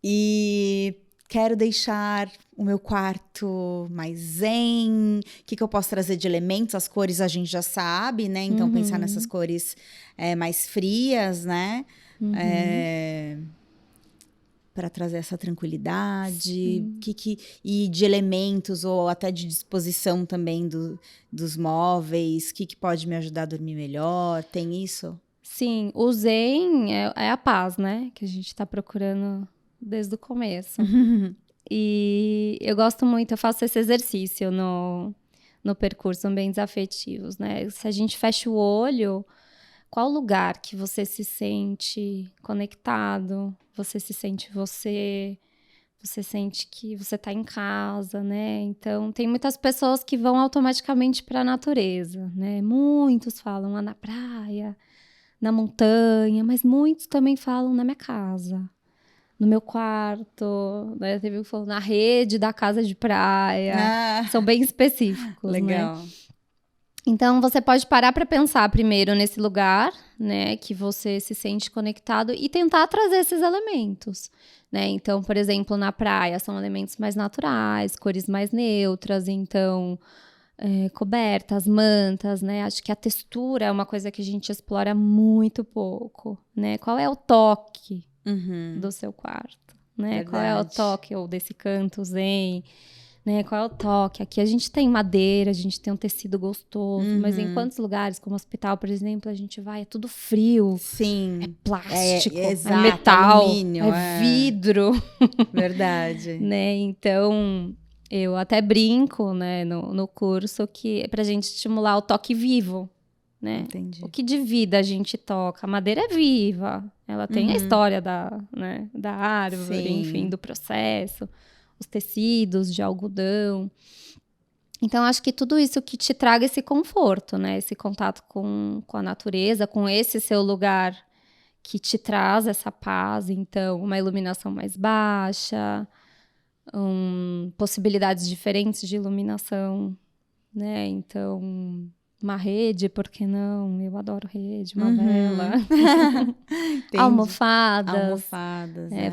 E quero deixar o meu quarto mais zen. O que eu posso trazer de elementos? As cores a gente já sabe, né? Então, pensar nessas cores mais frias, né? Para trazer essa tranquilidade. E de elementos ou até de disposição também dos móveis. O que pode me ajudar a dormir melhor? Tem isso? Sim, o zen é a paz, né? Que a gente está procurando desde o começo. E eu gosto muito, eu faço esse exercício no percurso Ambientes Afetivos, né? Se a gente fecha o olho, qual lugar que você se sente conectado? Você se sente você, Você sente que você está em casa, né? Então, tem muitas pessoas que vão automaticamente para a natureza, né? Muitos falam lá na praia, na montanha, mas muitos também falam na minha casa, no meu quarto, né? Teve um que falou na rede da casa de praia. São bem específicos, legal. né? Então, você pode parar para pensar primeiro nesse lugar, né, que você se sente conectado e tentar trazer esses elementos, né? Então, por exemplo, na praia são elementos mais naturais, cores mais neutras, então, cobertas, mantas, né? Acho que a textura é uma coisa que a gente explora muito pouco, né? Qual é o toque do seu quarto, né? Verdade. Qual é o toque ou desse canto zen? Né, qual é o toque? Aqui a gente tem madeira, a gente tem um tecido gostoso, mas em quantos lugares, como hospital, por exemplo, a gente vai, é tudo frio. Sim. É plástico, exato, é metal, alumínio, vidro. Verdade. Né? Então, eu até brinco, né, no curso que é pra gente estimular o toque vivo, né? Entendi. O que de vida a gente toca? A madeira é viva, ela tem a história da árvore, Sim. enfim, do processo. Os tecidos de algodão. Então, acho que tudo isso que te traga esse conforto, né? Esse contato com a natureza, com esse seu lugar que te traz essa paz. Então, uma iluminação mais baixa, possibilidades diferentes de iluminação, né? Então, uma rede, por que não? Eu adoro rede, uma vela. Almofadas.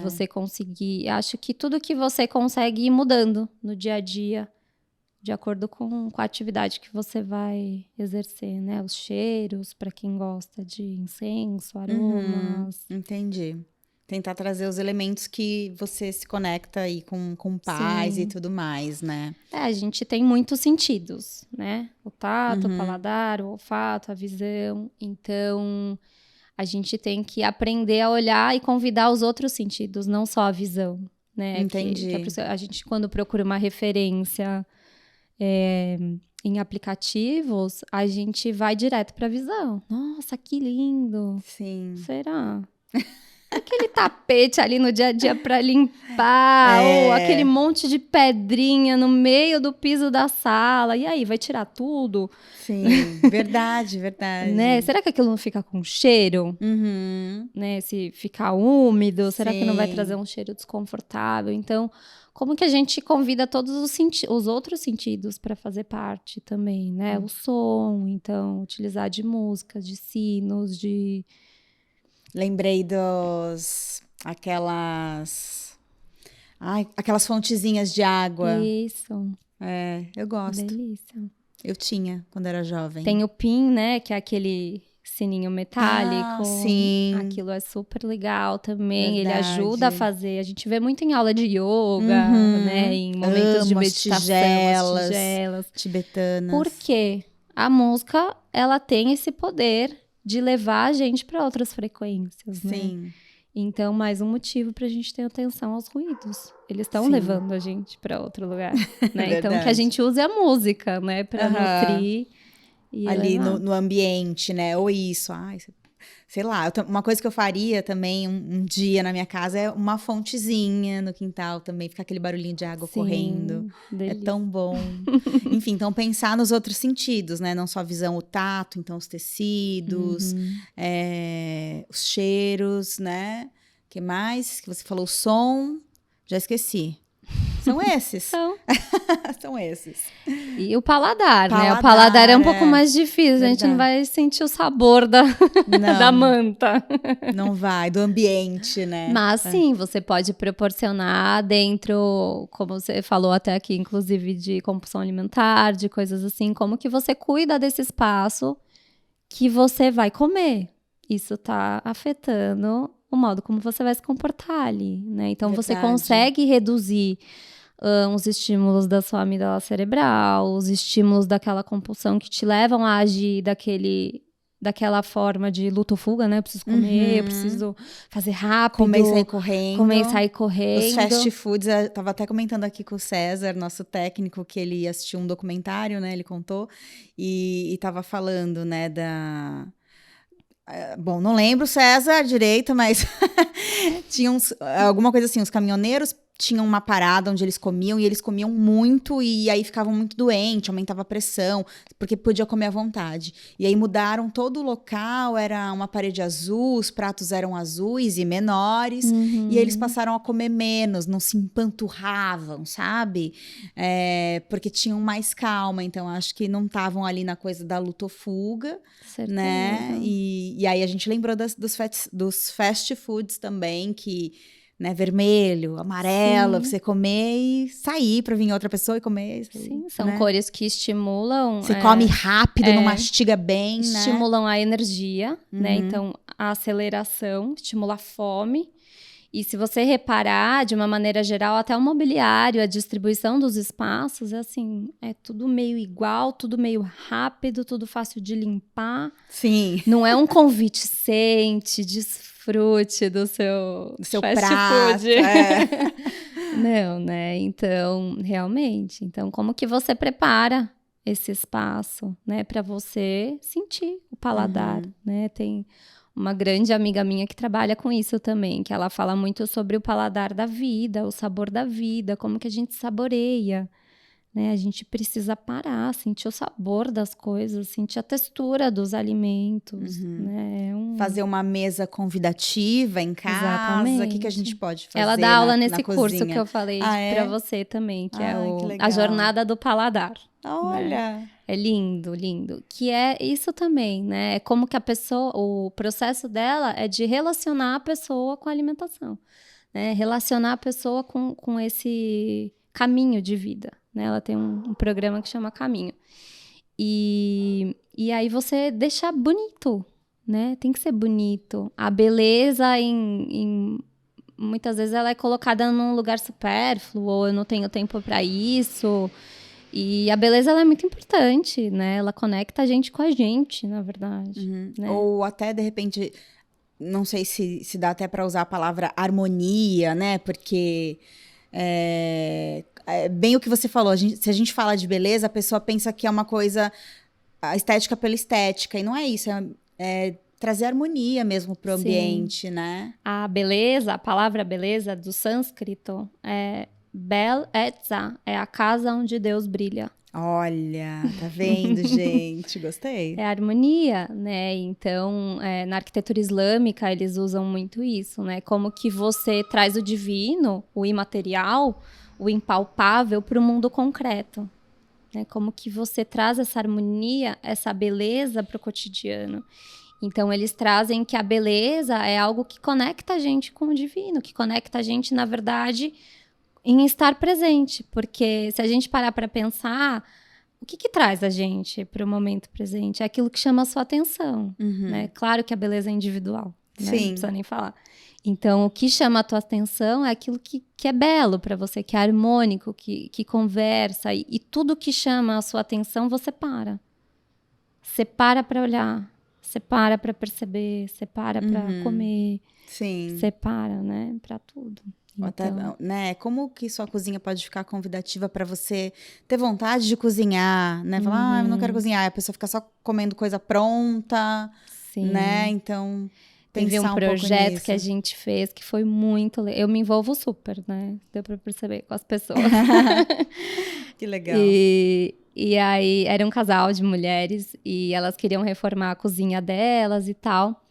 Você conseguir... Acho que tudo que você consegue ir mudando no dia a dia, de acordo com a atividade que você vai exercer, né? Os cheiros, para quem gosta de incenso, aromas. Entendi. Tentar trazer os elementos que você se conecta aí com paz. Sim. E tudo mais, né? A gente tem muitos sentidos, né? O tato, o paladar, o olfato, a visão. Então, a gente tem que aprender a olhar e convidar os outros sentidos, não só a visão, né? Entendi. A gente, quando procura uma referência em aplicativos, a gente vai direto para a visão. Nossa, que lindo! Sim. Será? Aquele tapete ali no dia a dia para limpar, ou aquele monte de pedrinha no meio do piso da sala. E aí, vai tirar tudo? Sim, verdade. Né? Será que aquilo não fica com cheiro? Né? Se ficar úmido, será que não vai trazer um cheiro desconfortável? Então, como que a gente convida todos os outros sentidos para fazer parte também, né? O som, então, utilizar de músicas, de sinos, de... Lembrei aquelas fontezinhas de água. Isso. Eu gosto. Delícia. Eu tinha quando era jovem. Tem o PIN, né? Que é aquele sininho metálico. Sim. Aquilo é super legal também. Verdade. Ele ajuda a fazer. A gente vê muito em aula de yoga, né? Em momentos de meditação, as tigelas tibetanas. Por quê? A música, ela tem esse poder de levar a gente para outras frequências, né? Sim. Então, mais um motivo para a gente ter atenção aos ruídos. Eles estão levando a gente para outro lugar, né? Então, que a gente use a música, né? Para nutrir e ali no ambiente, né? Ou isso, sei lá. Uma coisa que eu faria também um dia na minha casa é uma fontezinha no quintal também. Ficar aquele barulhinho de água correndo. Delícia. É tão bom. Enfim, então pensar nos outros sentidos, né? Não só a visão, o tato, então os tecidos, os cheiros, né? O que mais? Que você falou, o som. Já esqueci. São esses. São esses. E o paladar, né? O paladar é um pouco mais difícil. Verdade. A gente não vai sentir o sabor da manta. Não vai, do ambiente, né? Mas sim, você pode proporcionar dentro, como você falou até aqui, inclusive de compulsão alimentar, de coisas assim, como que você cuida desse espaço que você vai comer. Isso tá afetando o modo como você vai se comportar ali, né? Então, você consegue reduzir os estímulos da sua amígdala cerebral, os estímulos daquela compulsão que te levam a agir daquela forma de luta ou fuga, né? Eu preciso comer, eu preciso fazer rápido. Comer e sair correndo. Os fast foods, eu tava até comentando aqui com o César, nosso técnico, que ele assistiu um documentário, né? Ele contou, e tava falando, né, Bom, não lembro, César, direito, mas tinha alguma coisa assim, os caminhoneiros tinham uma parada onde eles comiam, e eles comiam muito, e aí ficavam muito doentes, aumentava a pressão, porque podia comer à vontade. E aí mudaram todo o local, era uma parede azul, os pratos eram azuis e menores, e aí eles passaram a comer menos, não se empanturravam, sabe? Porque tinham mais calma, então acho que não estavam ali na coisa da luta ou fuga, Certeza. né? E aí a gente lembrou dos fast foods também, que, né, vermelho, amarelo, Sim. você comer e sair para vir outra pessoa e comer. Sim, são né? cores que estimulam. Você come rápido, não mastiga bem, né? Estimulam a energia, né? Então, a aceleração estimula a fome. E se você reparar, de uma maneira geral, até o mobiliário, a distribuição dos espaços, é assim, é tudo meio igual, tudo meio rápido, tudo fácil de limpar. Sim. Não é um convite, sente, desfrute do seu fast prato. food. Não, né? Então, realmente. Então, como que você prepara esse espaço, né? Para você sentir o paladar, né? Tem uma grande amiga minha que trabalha com isso também, que ela fala muito sobre o paladar da vida, o sabor da vida, como que a gente saboreia, né? A gente precisa parar, sentir o sabor das coisas, sentir a textura dos alimentos, né? Fazer uma mesa convidativa em casa. Exatamente. O que a gente pode fazer? Ela dá aula na nesse curso cozinha? que eu falei pra você também, que é que legal. a jornada do paladar. Olha! Né? É lindo, lindo. Que é isso também, né? É como que a pessoa, o processo dela é de relacionar a pessoa com a alimentação, né? Relacionar a pessoa com esse caminho de vida, né? Ela tem um programa que chama Caminho. E aí você deixa bonito, né? Tem que ser bonito. A beleza muitas vezes ela é colocada num lugar supérfluo, ou eu não tenho tempo para isso. E a beleza ela é muito importante, né? Ela conecta a gente com a gente, na verdade. Né? Ou até, de repente, não sei se dá até para usar a palavra harmonia, né? Porque é bem o que você falou. Se a gente fala de beleza, a pessoa pensa que é uma coisa, a estética pela estética. E não é isso, é trazer harmonia mesmo para o ambiente, né? A beleza, a palavra beleza do sânscrito é Bel Etza, é a casa onde Deus brilha. Olha, tá vendo, gente? Gostei. É harmonia, né? Então, na arquitetura islâmica, eles usam muito isso, né? Como que você traz o divino, o imaterial, o impalpável para o mundo concreto. Né? Como que você traz essa harmonia, essa beleza para o cotidiano. Então, eles trazem que a beleza é algo que conecta a gente com o divino, que conecta a gente, na verdade, em estar presente. Porque se a gente parar para pensar, o que traz a gente para o momento presente? É aquilo que chama a sua atenção. Né? Claro que a beleza é individual, né? Não precisa nem falar. Então, o que chama a tua atenção é aquilo que é belo para você, que é harmônico, que conversa. E tudo que chama a sua atenção, você para. Você para olhar. Você para perceber, você para comer. Sim. Você para, né? Para tudo. Então... Até, né? Como que sua cozinha pode ficar convidativa para você ter vontade de cozinhar, né? Falar, eu não quero cozinhar. E a pessoa fica só comendo coisa pronta, né? Então, teve um projeto que a gente fez que foi muito legal. Eu me envolvo super, né? Deu para perceber com as pessoas. Que legal. E aí, era um casal de mulheres e elas queriam reformar a cozinha delas e tal.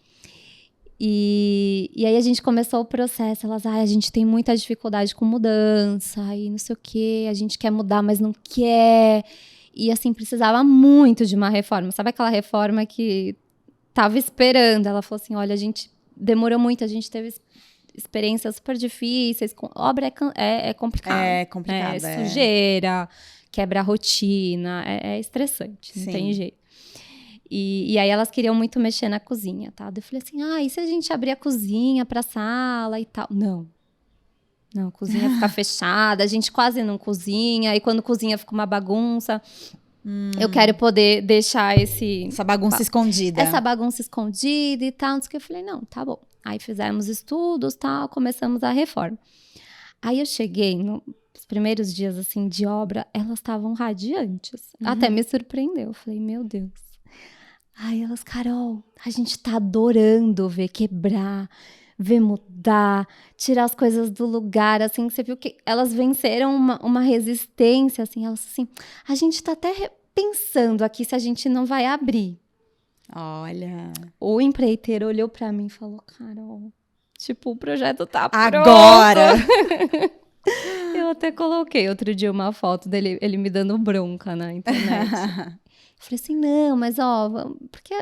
E aí a gente começou o processo, elas, a gente tem muita dificuldade com mudança, e não sei o quê, a gente quer mudar, mas não quer. E assim, precisava muito de uma reforma. Sabe aquela reforma que tava esperando? Ela falou assim, olha, a gente demorou muito, a gente teve experiências super difíceis, obra é complicado. É complicado, sujeira, quebra a rotina, é estressante, não tem jeito. E aí elas queriam muito mexer na cozinha, tá? Eu falei assim, e se a gente abrir a cozinha pra sala e tal? Não, a cozinha fica fechada, a gente quase não cozinha, e quando cozinha fica uma bagunça. Eu quero poder deixar essa bagunça escondida. Essa bagunça escondida e tal, não sei o que. Eu falei, não, tá bom. Aí fizemos estudos, tal, começamos a reforma. Aí eu cheguei nos primeiros dias, assim, de obra, elas estavam radiantes. Até me surpreendeu. Eu falei, meu Deus. Aí elas, Carol, a gente tá adorando ver quebrar, ver mudar, tirar as coisas do lugar, assim, você viu que elas venceram uma resistência, assim, elas assim, a gente tá até pensando aqui se a gente não vai abrir. Olha. O empreiteiro olhou pra mim e falou, Carol, tipo, o projeto tá agora! pronto. Eu até coloquei outro dia uma foto dele, ele me dando bronca na internet. Eu falei assim, não, mas porque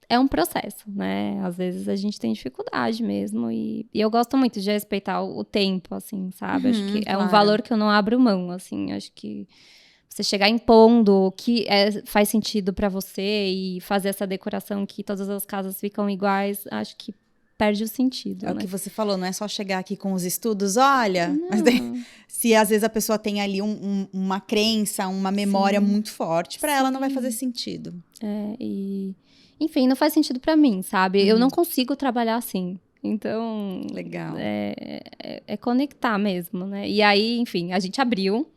é um processo, né? Às vezes a gente tem dificuldade mesmo e eu gosto muito de respeitar o tempo, assim, sabe? Acho que é um valor que eu não abro mão, assim, acho que você chegar impondo o que faz sentido pra você e fazer essa decoração que todas as casas ficam iguais, acho que perde o sentido, É, né? O que você falou, não é só chegar aqui com os estudos, olha, mas se às vezes a pessoa tem ali uma crença, uma memória muito forte, pra ela não vai fazer sentido. Enfim, não faz sentido pra mim, sabe? Eu não consigo trabalhar assim. Então, legal. É conectar mesmo, né? E aí, enfim, a gente abriu.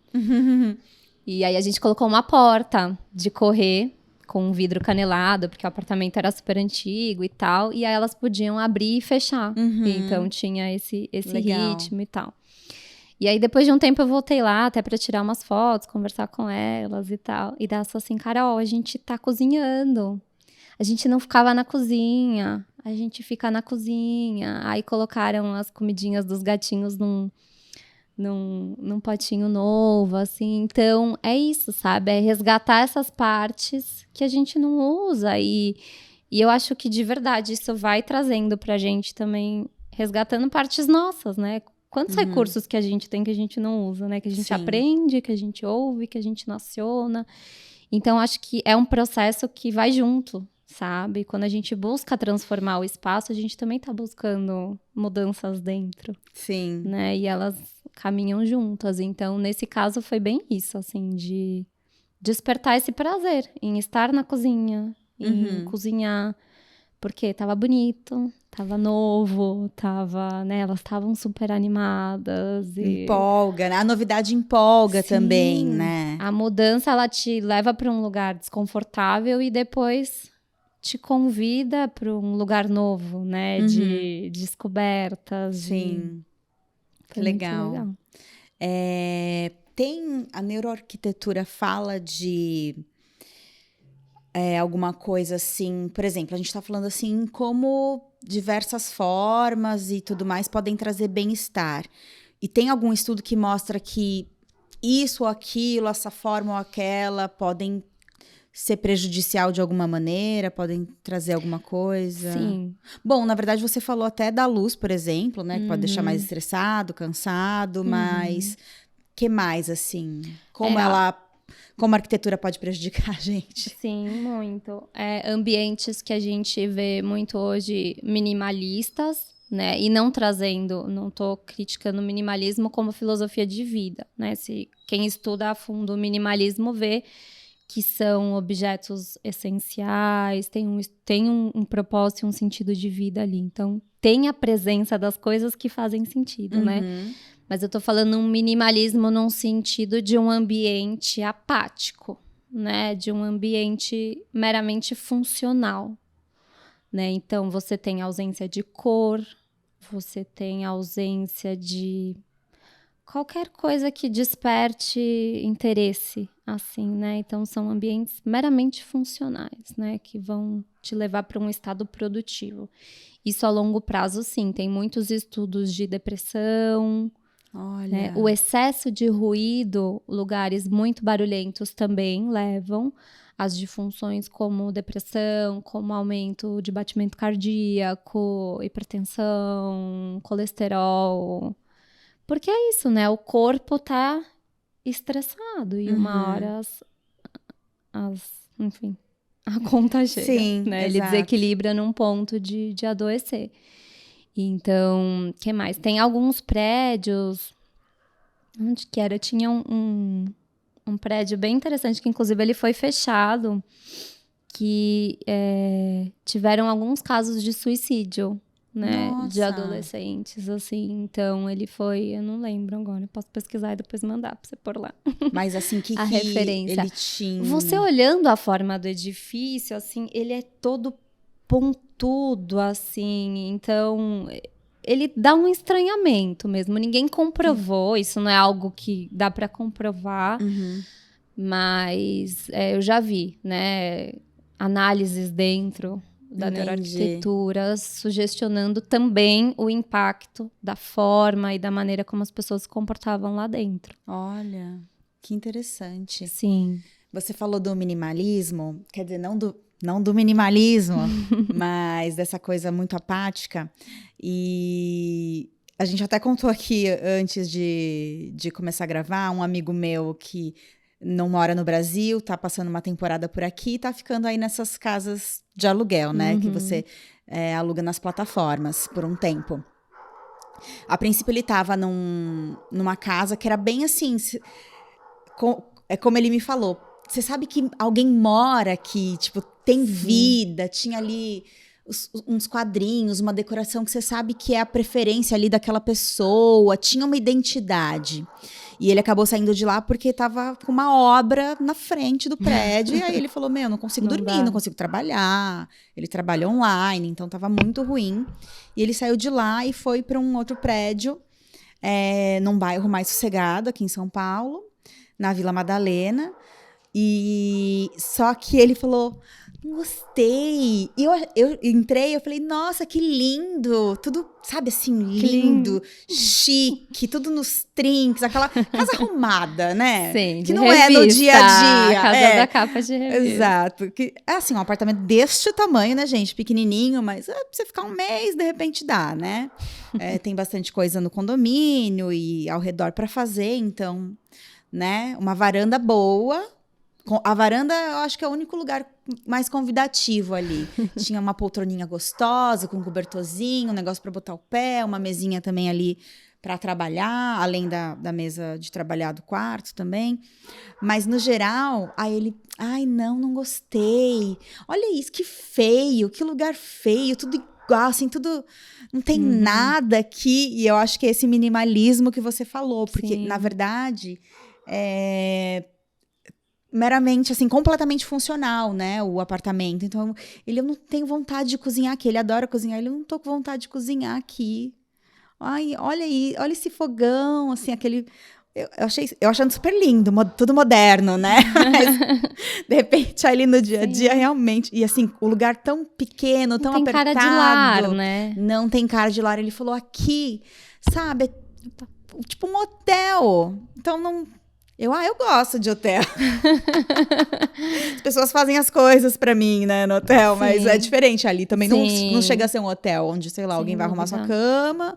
E aí a gente colocou uma porta de correr com um vidro canelado, porque o apartamento era super antigo e tal. E aí elas podiam abrir e fechar. Então tinha esse ritmo e tal. E aí depois de um tempo eu voltei lá até pra tirar umas fotos, conversar com elas e tal. E daí assim, Carol, a gente tá cozinhando. A gente não ficava na cozinha, a gente fica na cozinha. Aí colocaram as comidinhas dos gatinhos num potinho novo, assim. Então, é isso, sabe? É resgatar essas partes que a gente não usa. E eu acho que, de verdade, isso vai trazendo pra gente também, resgatando partes nossas, né? Quantos recursos que a gente tem que a gente não usa, né? Que a gente aprende, que a gente ouve, que a gente não aciona. Então, acho que é um processo que vai junto, sabe? Quando a gente busca transformar o espaço, a gente também tá buscando mudanças dentro. Sim. Né? E elas caminham juntas. Então, nesse caso, foi bem isso, assim, de despertar esse prazer em estar na cozinha, em cozinhar, porque tava bonito, tava novo, né? Elas estavam super animadas. Empolga, né? A novidade empolga também, né? A mudança, ela te leva para um lugar desconfortável e depois te convida para um lugar novo, né? De descobertas. Sim. Que legal. Tem a neuroarquitetura fala de alguma coisa assim, por exemplo, a gente está falando assim como diversas formas e tudo mais podem trazer bem-estar. E tem algum estudo que mostra que isso ou aquilo, essa forma ou aquela podem ser prejudicial de alguma maneira, podem trazer alguma coisa? Sim. Bom, na verdade você falou até da luz, por exemplo, né? Que pode deixar mais estressado, cansado, mas que mais, assim? Como a arquitetura pode prejudicar a gente? Sim, muito. Ambientes que a gente vê muito hoje minimalistas, né? E não tô criticando o minimalismo como filosofia de vida, né? Quem estuda a fundo o minimalismo vê que são objetos essenciais, tem um propósito e um sentido de vida ali. Então, tem a presença das coisas que fazem sentido, né? Mas eu tô falando um minimalismo num sentido de um ambiente apático, né? De um ambiente meramente funcional, né? Então, você tem ausência de cor, você tem ausência de qualquer coisa que desperte interesse, assim, né? Então, são ambientes meramente funcionais, né? Que vão te levar para um estado produtivo. Isso a longo prazo, sim. Tem muitos estudos de depressão. Olha. Né? O excesso de ruído, lugares muito barulhentos também levam às disfunções como depressão, como aumento de batimento cardíaco, hipertensão, colesterol. Porque é isso, né? O corpo tá estressado e uma hora enfim, a conta chega. Sim, né? Ele desequilibra num ponto de adoecer. Então, o que mais? Tem alguns prédios. Onde que era? Tinha um prédio bem interessante, que inclusive ele foi fechado, que tiveram alguns casos de suicídio, né? Nossa. De adolescentes, assim. Então, ele foi... Eu não lembro agora. Eu posso pesquisar e depois mandar pra você pôr lá. Mas assim, a referência. Ele tinha... Você olhando a forma do edifício, assim, ele é todo pontudo, assim. Então, ele dá um estranhamento mesmo. Ninguém comprovou, isso não é algo que dá para comprovar, mas eu já vi, né, análises dentro da neuroarquitetura sugestionando também o impacto da forma e da maneira como as pessoas se comportavam lá dentro. Olha, que interessante. Sim. Você falou do minimalismo, quer dizer, não do minimalismo, mas dessa coisa muito apática. E a gente até contou aqui, antes de começar a gravar, um amigo meu que não mora no Brasil, tá passando uma temporada por aqui, tá ficando aí nessas casas de aluguel, né? Que você aluga nas plataformas por um tempo. A princípio ele tava numa casa que era bem assim, é como ele me falou, você sabe que alguém mora aqui, tipo, tem vida, tinha ali uns quadrinhos, uma decoração que você sabe que é a preferência ali daquela pessoa, tinha uma identidade. E ele acabou saindo de lá porque tava com uma obra na frente do prédio, e aí ele falou, não consigo dormir, não consigo trabalhar. Ele trabalha online, então tava muito ruim. E ele saiu de lá e foi para um outro prédio, num bairro mais sossegado, aqui em São Paulo, na Vila Madalena. E só que ele falou, não gostei. E eu entrei, eu falei, nossa, que lindo. Tudo, sabe assim, lindo, chique, tudo nos trinques, aquela casa arrumada, né? Sim, que não revista, é no dia a dia. A casa da capa de revista. Exato. Que, é assim, um apartamento deste tamanho, né, gente? Pequenininho, mas pra você ficar um mês, de repente dá, né? Tem bastante coisa no condomínio e ao redor para fazer, então, né? Uma varanda boa. A varanda, eu acho que é o único lugar mais convidativo ali. Tinha uma poltroninha gostosa, com um cobertorzinho, um negócio para botar o pé, uma mesinha também ali para trabalhar, além da mesa de trabalhar do quarto também. Mas, no geral, aí ele... não gostei. Olha isso, que feio, que lugar feio, tudo igual, assim, tudo... Não tem nada aqui. E eu acho que é esse minimalismo que você falou, porque, na verdade, meramente, assim, completamente funcional, né, o apartamento. Então, eu não tenho vontade de cozinhar aqui. Ele adora cozinhar, ele não tô com vontade de cozinhar aqui. Ai, olha aí, olha esse fogão, assim, aquele... Eu achando super lindo, tudo moderno, né? Mas, de repente, ali no dia a dia, realmente... E, assim, o lugar tão pequeno, tão apertado... Não tem cara de lar, né? Não tem cara de lar. Ele falou, aqui, sabe, tipo um hotel. Então, não... Eu gosto de hotel. As pessoas fazem as coisas pra mim, né, no hotel, mas é diferente ali. Também não chega a ser um hotel onde, sei lá, alguém vai arrumar sua cama,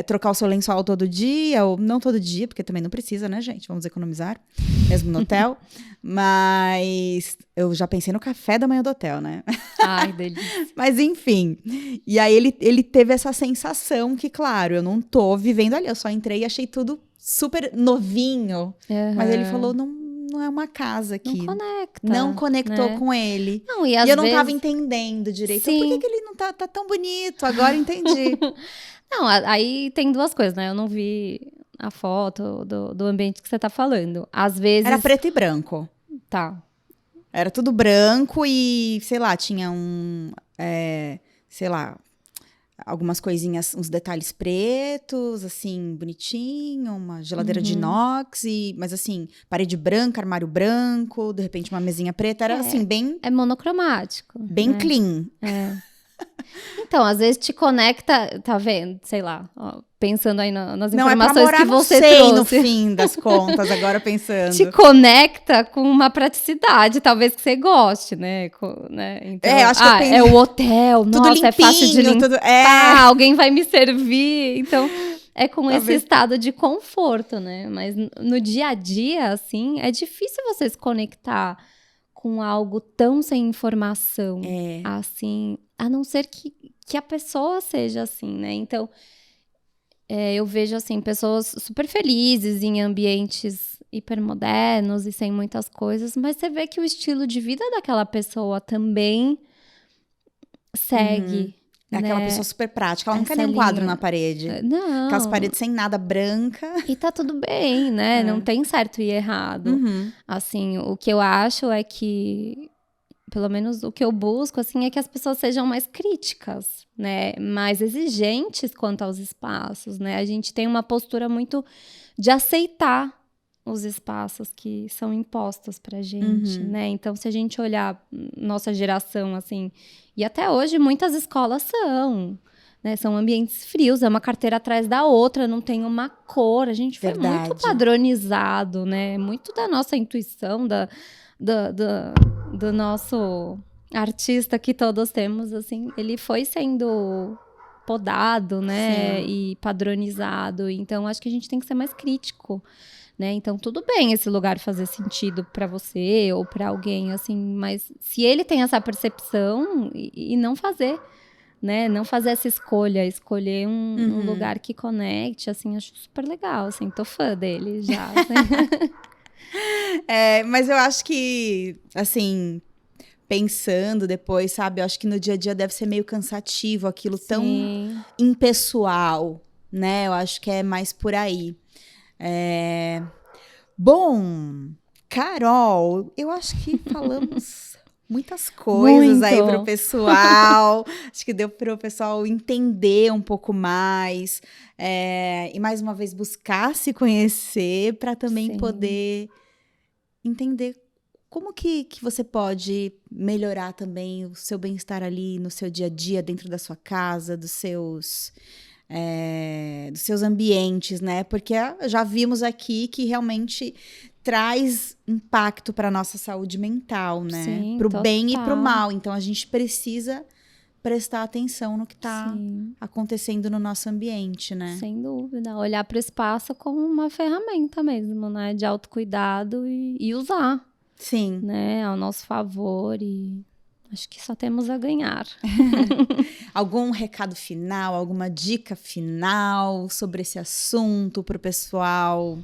trocar o seu lençol todo dia, ou não todo dia, porque também não precisa, né, gente? Vamos economizar, mesmo no hotel. Mas eu já pensei no café da manhã do hotel, né? Ai, delícia. Mas enfim, e aí ele teve essa sensação que, claro, eu não tô vivendo ali, eu só entrei e achei tudo super novinho, mas ele falou, não é uma casa aqui. Não conecta. Não conectou, né, com ele. Não, e eu não tava entendendo direito. Por que ele não tá tão bonito? Agora entendi. Não, aí tem duas coisas, né? Eu não vi a foto do ambiente que você tá falando. Às vezes... Era preto e branco. Tá. Era tudo branco e, sei lá, tinha algumas coisinhas, uns detalhes pretos, assim, bonitinho, uma geladeira de inox, mas assim, parede branca, armário branco, de repente uma mesinha preta, era assim, bem... É monocromático. Bem clean. Então, às vezes te conecta, tá vendo, sei lá, ó, pensando aí nas não, informações que você trouxe. No fim das contas, agora pensando. Te conecta com uma praticidade, talvez que você goste, né? Então, acho que eu pensei... é o hotel, tudo nossa, limpinho, é fácil de limpar, alguém vai me servir, então... É com esse estado de conforto, né? Mas no dia a dia, assim, é difícil você se conectar com algo tão sem informação, assim, a não ser que a pessoa seja assim, né? Então, eu vejo, assim, pessoas super felizes em ambientes hipermodernos e sem muitas coisas, mas você vê que o estilo de vida daquela pessoa também segue. É aquela pessoa super prática, ela não quer nenhum quadro na parede. Não. Aquelas paredes sem nada, branca. E tá tudo bem, né? Não tem certo e errado. Assim, o que eu acho é que pelo menos o que eu busco, assim, é que as pessoas sejam mais críticas, né? Mais exigentes quanto aos espaços, né? A gente tem uma postura muito de aceitar os espaços que são impostos pra gente, né? Então, se a gente olhar nossa geração, assim, e até hoje muitas escolas são, né? São ambientes frios, é uma carteira atrás da outra, não tem uma cor. A gente foi muito padronizado, né? Muito da nossa intuição, do nosso artista que todos temos, assim, ele foi sendo podado, né? Sim. E padronizado. Então, acho que a gente tem que ser mais crítico, né? Então, tudo bem esse lugar fazer sentido para você ou para alguém, assim, mas se ele tem essa percepção e não fazer, né? Não fazer essa escolha, escolher um lugar que conecte, assim, acho super legal, assim, tô fã dele já. Assim. Mas eu acho que, assim, pensando depois, sabe? Eu acho que no dia a dia deve ser meio cansativo, aquilo tão impessoal, né? Eu acho que é mais por aí. Bom, Carol, eu acho que falamos muitas coisas aí pro pessoal. Acho que deu para o pessoal entender um pouco mais. E mais uma vez buscar se conhecer para também poder entender como que você pode melhorar também o seu bem-estar ali no seu dia a dia, dentro da sua casa, dos seus ambientes, né? Porque já vimos aqui que realmente traz impacto para nossa saúde mental, né? Para o bem e para o mal. Então, a gente precisa prestar atenção no que está acontecendo no nosso ambiente, né? Sem dúvida. Olhar para o espaço como uma ferramenta mesmo, né? De autocuidado e usar. Sim. Né? Ao nosso favor e acho que só temos a ganhar. Algum recado final, alguma dica final sobre esse assunto para o pessoal?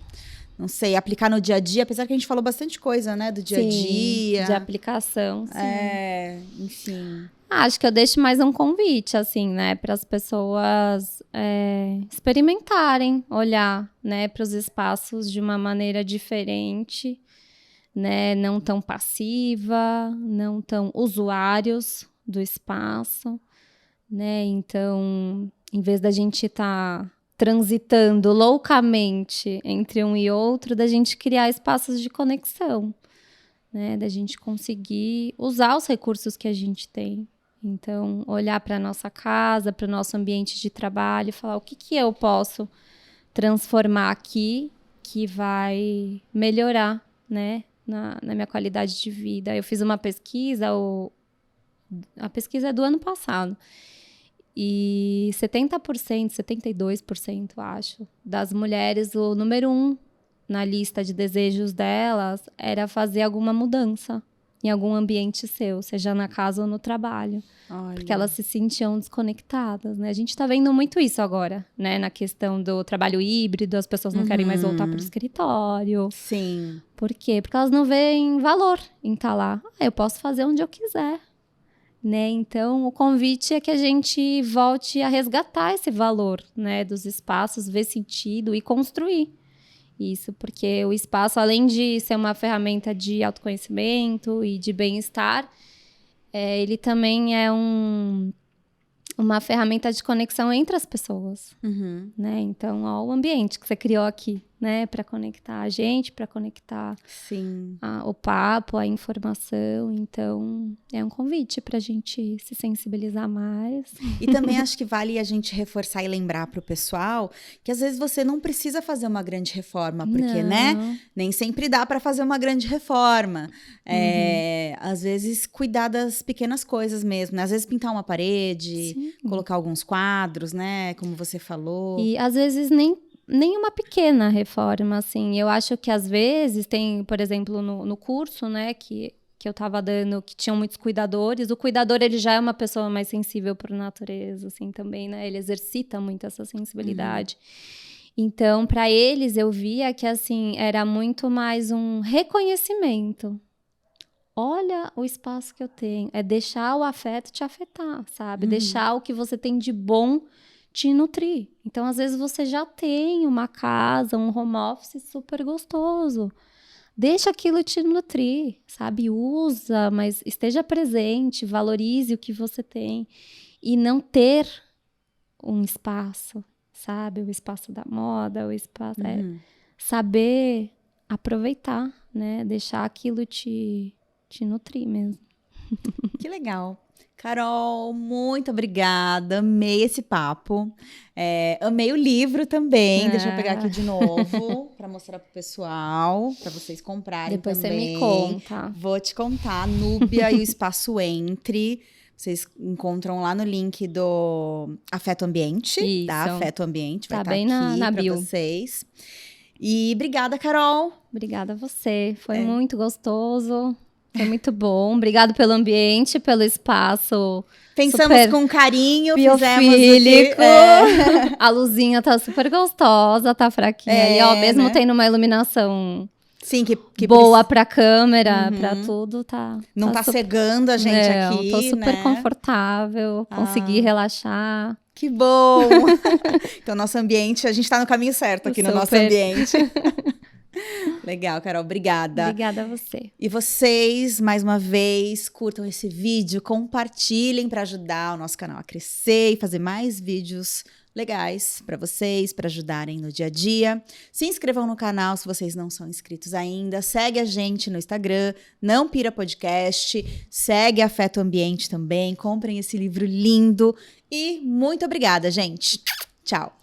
Não sei, aplicar no dia a dia, apesar que a gente falou bastante coisa, né? Do dia a dia. De aplicação, sim. Enfim. Acho que eu deixo mais um convite, assim, né? Para as pessoas experimentarem, olhar, né? Para os espaços de uma maneira diferente, né? Não tão passiva, não tão usuários do espaço, né? Então, em vez da gente estar transitando loucamente entre um e outro, da gente criar espaços de conexão, né? Da gente conseguir usar os recursos que a gente tem. Então, olhar para a nossa casa, para o nosso ambiente de trabalho e falar o que eu posso transformar aqui que vai melhorar, né? Na minha qualidade de vida. Eu fiz uma pesquisa, a pesquisa é do ano passado, e 70%, 72%, acho, das mulheres, o número 1 na lista de desejos delas era fazer alguma mudança em algum ambiente seu, seja na casa ou no trabalho. Olha. Porque elas se sentiam desconectadas, né? A gente tá vendo muito isso agora, né? Na questão do trabalho híbrido, as pessoas não querem mais voltar pro escritório. Sim. Por quê? Porque elas não veem valor em estar lá. Eu posso fazer onde eu quiser, né? Então, o convite é que a gente volte a resgatar esse valor, né? Dos espaços, ver sentido e construir isso, porque o espaço, além de ser uma ferramenta de autoconhecimento e de bem-estar, ele também é uma ferramenta de conexão entre as pessoas, né? Então, ó, o ambiente que você criou aqui, né? Para conectar a gente, para conectar o papo, a informação. Então, é um convite para a gente se sensibilizar mais. E também acho que vale a gente reforçar e lembrar para o pessoal que às vezes você não precisa fazer uma grande reforma, porque, né? Nem sempre dá para fazer uma grande reforma. Às vezes, cuidar das pequenas coisas mesmo, né? Às vezes, pintar uma parede, colocar alguns quadros, né? Como você falou. E, às vezes, nem uma pequena reforma, assim. Eu acho que, às vezes, tem, por exemplo, no curso, né? Que eu estava dando, que tinham muitos cuidadores. O cuidador, ele já é uma pessoa mais sensível por natureza, assim, também, né? Ele exercita muito essa sensibilidade. Então, para eles, eu via que, assim, era muito mais um reconhecimento. Olha o espaço que eu tenho. É deixar o afeto te afetar, sabe? Deixar o que você tem de bom te nutrir. Então, às vezes, você já tem uma casa, um home office super gostoso. deixa aquilo te nutrir, sabe? Usa, mas esteja presente, valorize o que você tem. E não ter um espaço, sabe? O espaço da moda, o espaço... saber aproveitar, né? Deixar aquilo te nutrir mesmo. Que legal. Carol, muito obrigada. Amei esse papo. Amei o livro também. Deixa eu pegar aqui de novo para mostrar pro pessoal, para vocês comprarem Depois também. você me conta. Vou te contar. Núbia e o Espaço Entre. Vocês encontram lá no link do Afeto Ambiente. Isso. Tá? Afeto Ambiente. Vai Tá estar bem aqui na para bio. vocês. E obrigada, Carol. Obrigada a você. Foi muito gostoso. Foi muito bom. Obrigado pelo ambiente, pelo espaço. Pensamos com carinho, biofílico. A luzinha tá super gostosa, tá fraquinha ali, ó. Mesmo tendo uma iluminação sim, que boa pra câmera, pra tudo, tá. Não tá cegando a gente aqui, tô super confortável, consegui relaxar. Que bom! Então, nosso ambiente, a gente tá no caminho certo aqui no nosso ambiente. Legal, Carol, obrigada. Obrigada a você. E vocês, mais uma vez, curtam esse vídeo, compartilhem para ajudar o nosso canal a crescer e fazer mais vídeos legais para vocês, para ajudarem no dia a dia. Se inscrevam no canal se vocês não são inscritos ainda. Segue a gente no Instagram, Não Pira Podcast. Segue Afeto Ambiente também. Comprem esse livro lindo. E muito obrigada, gente. Tchau.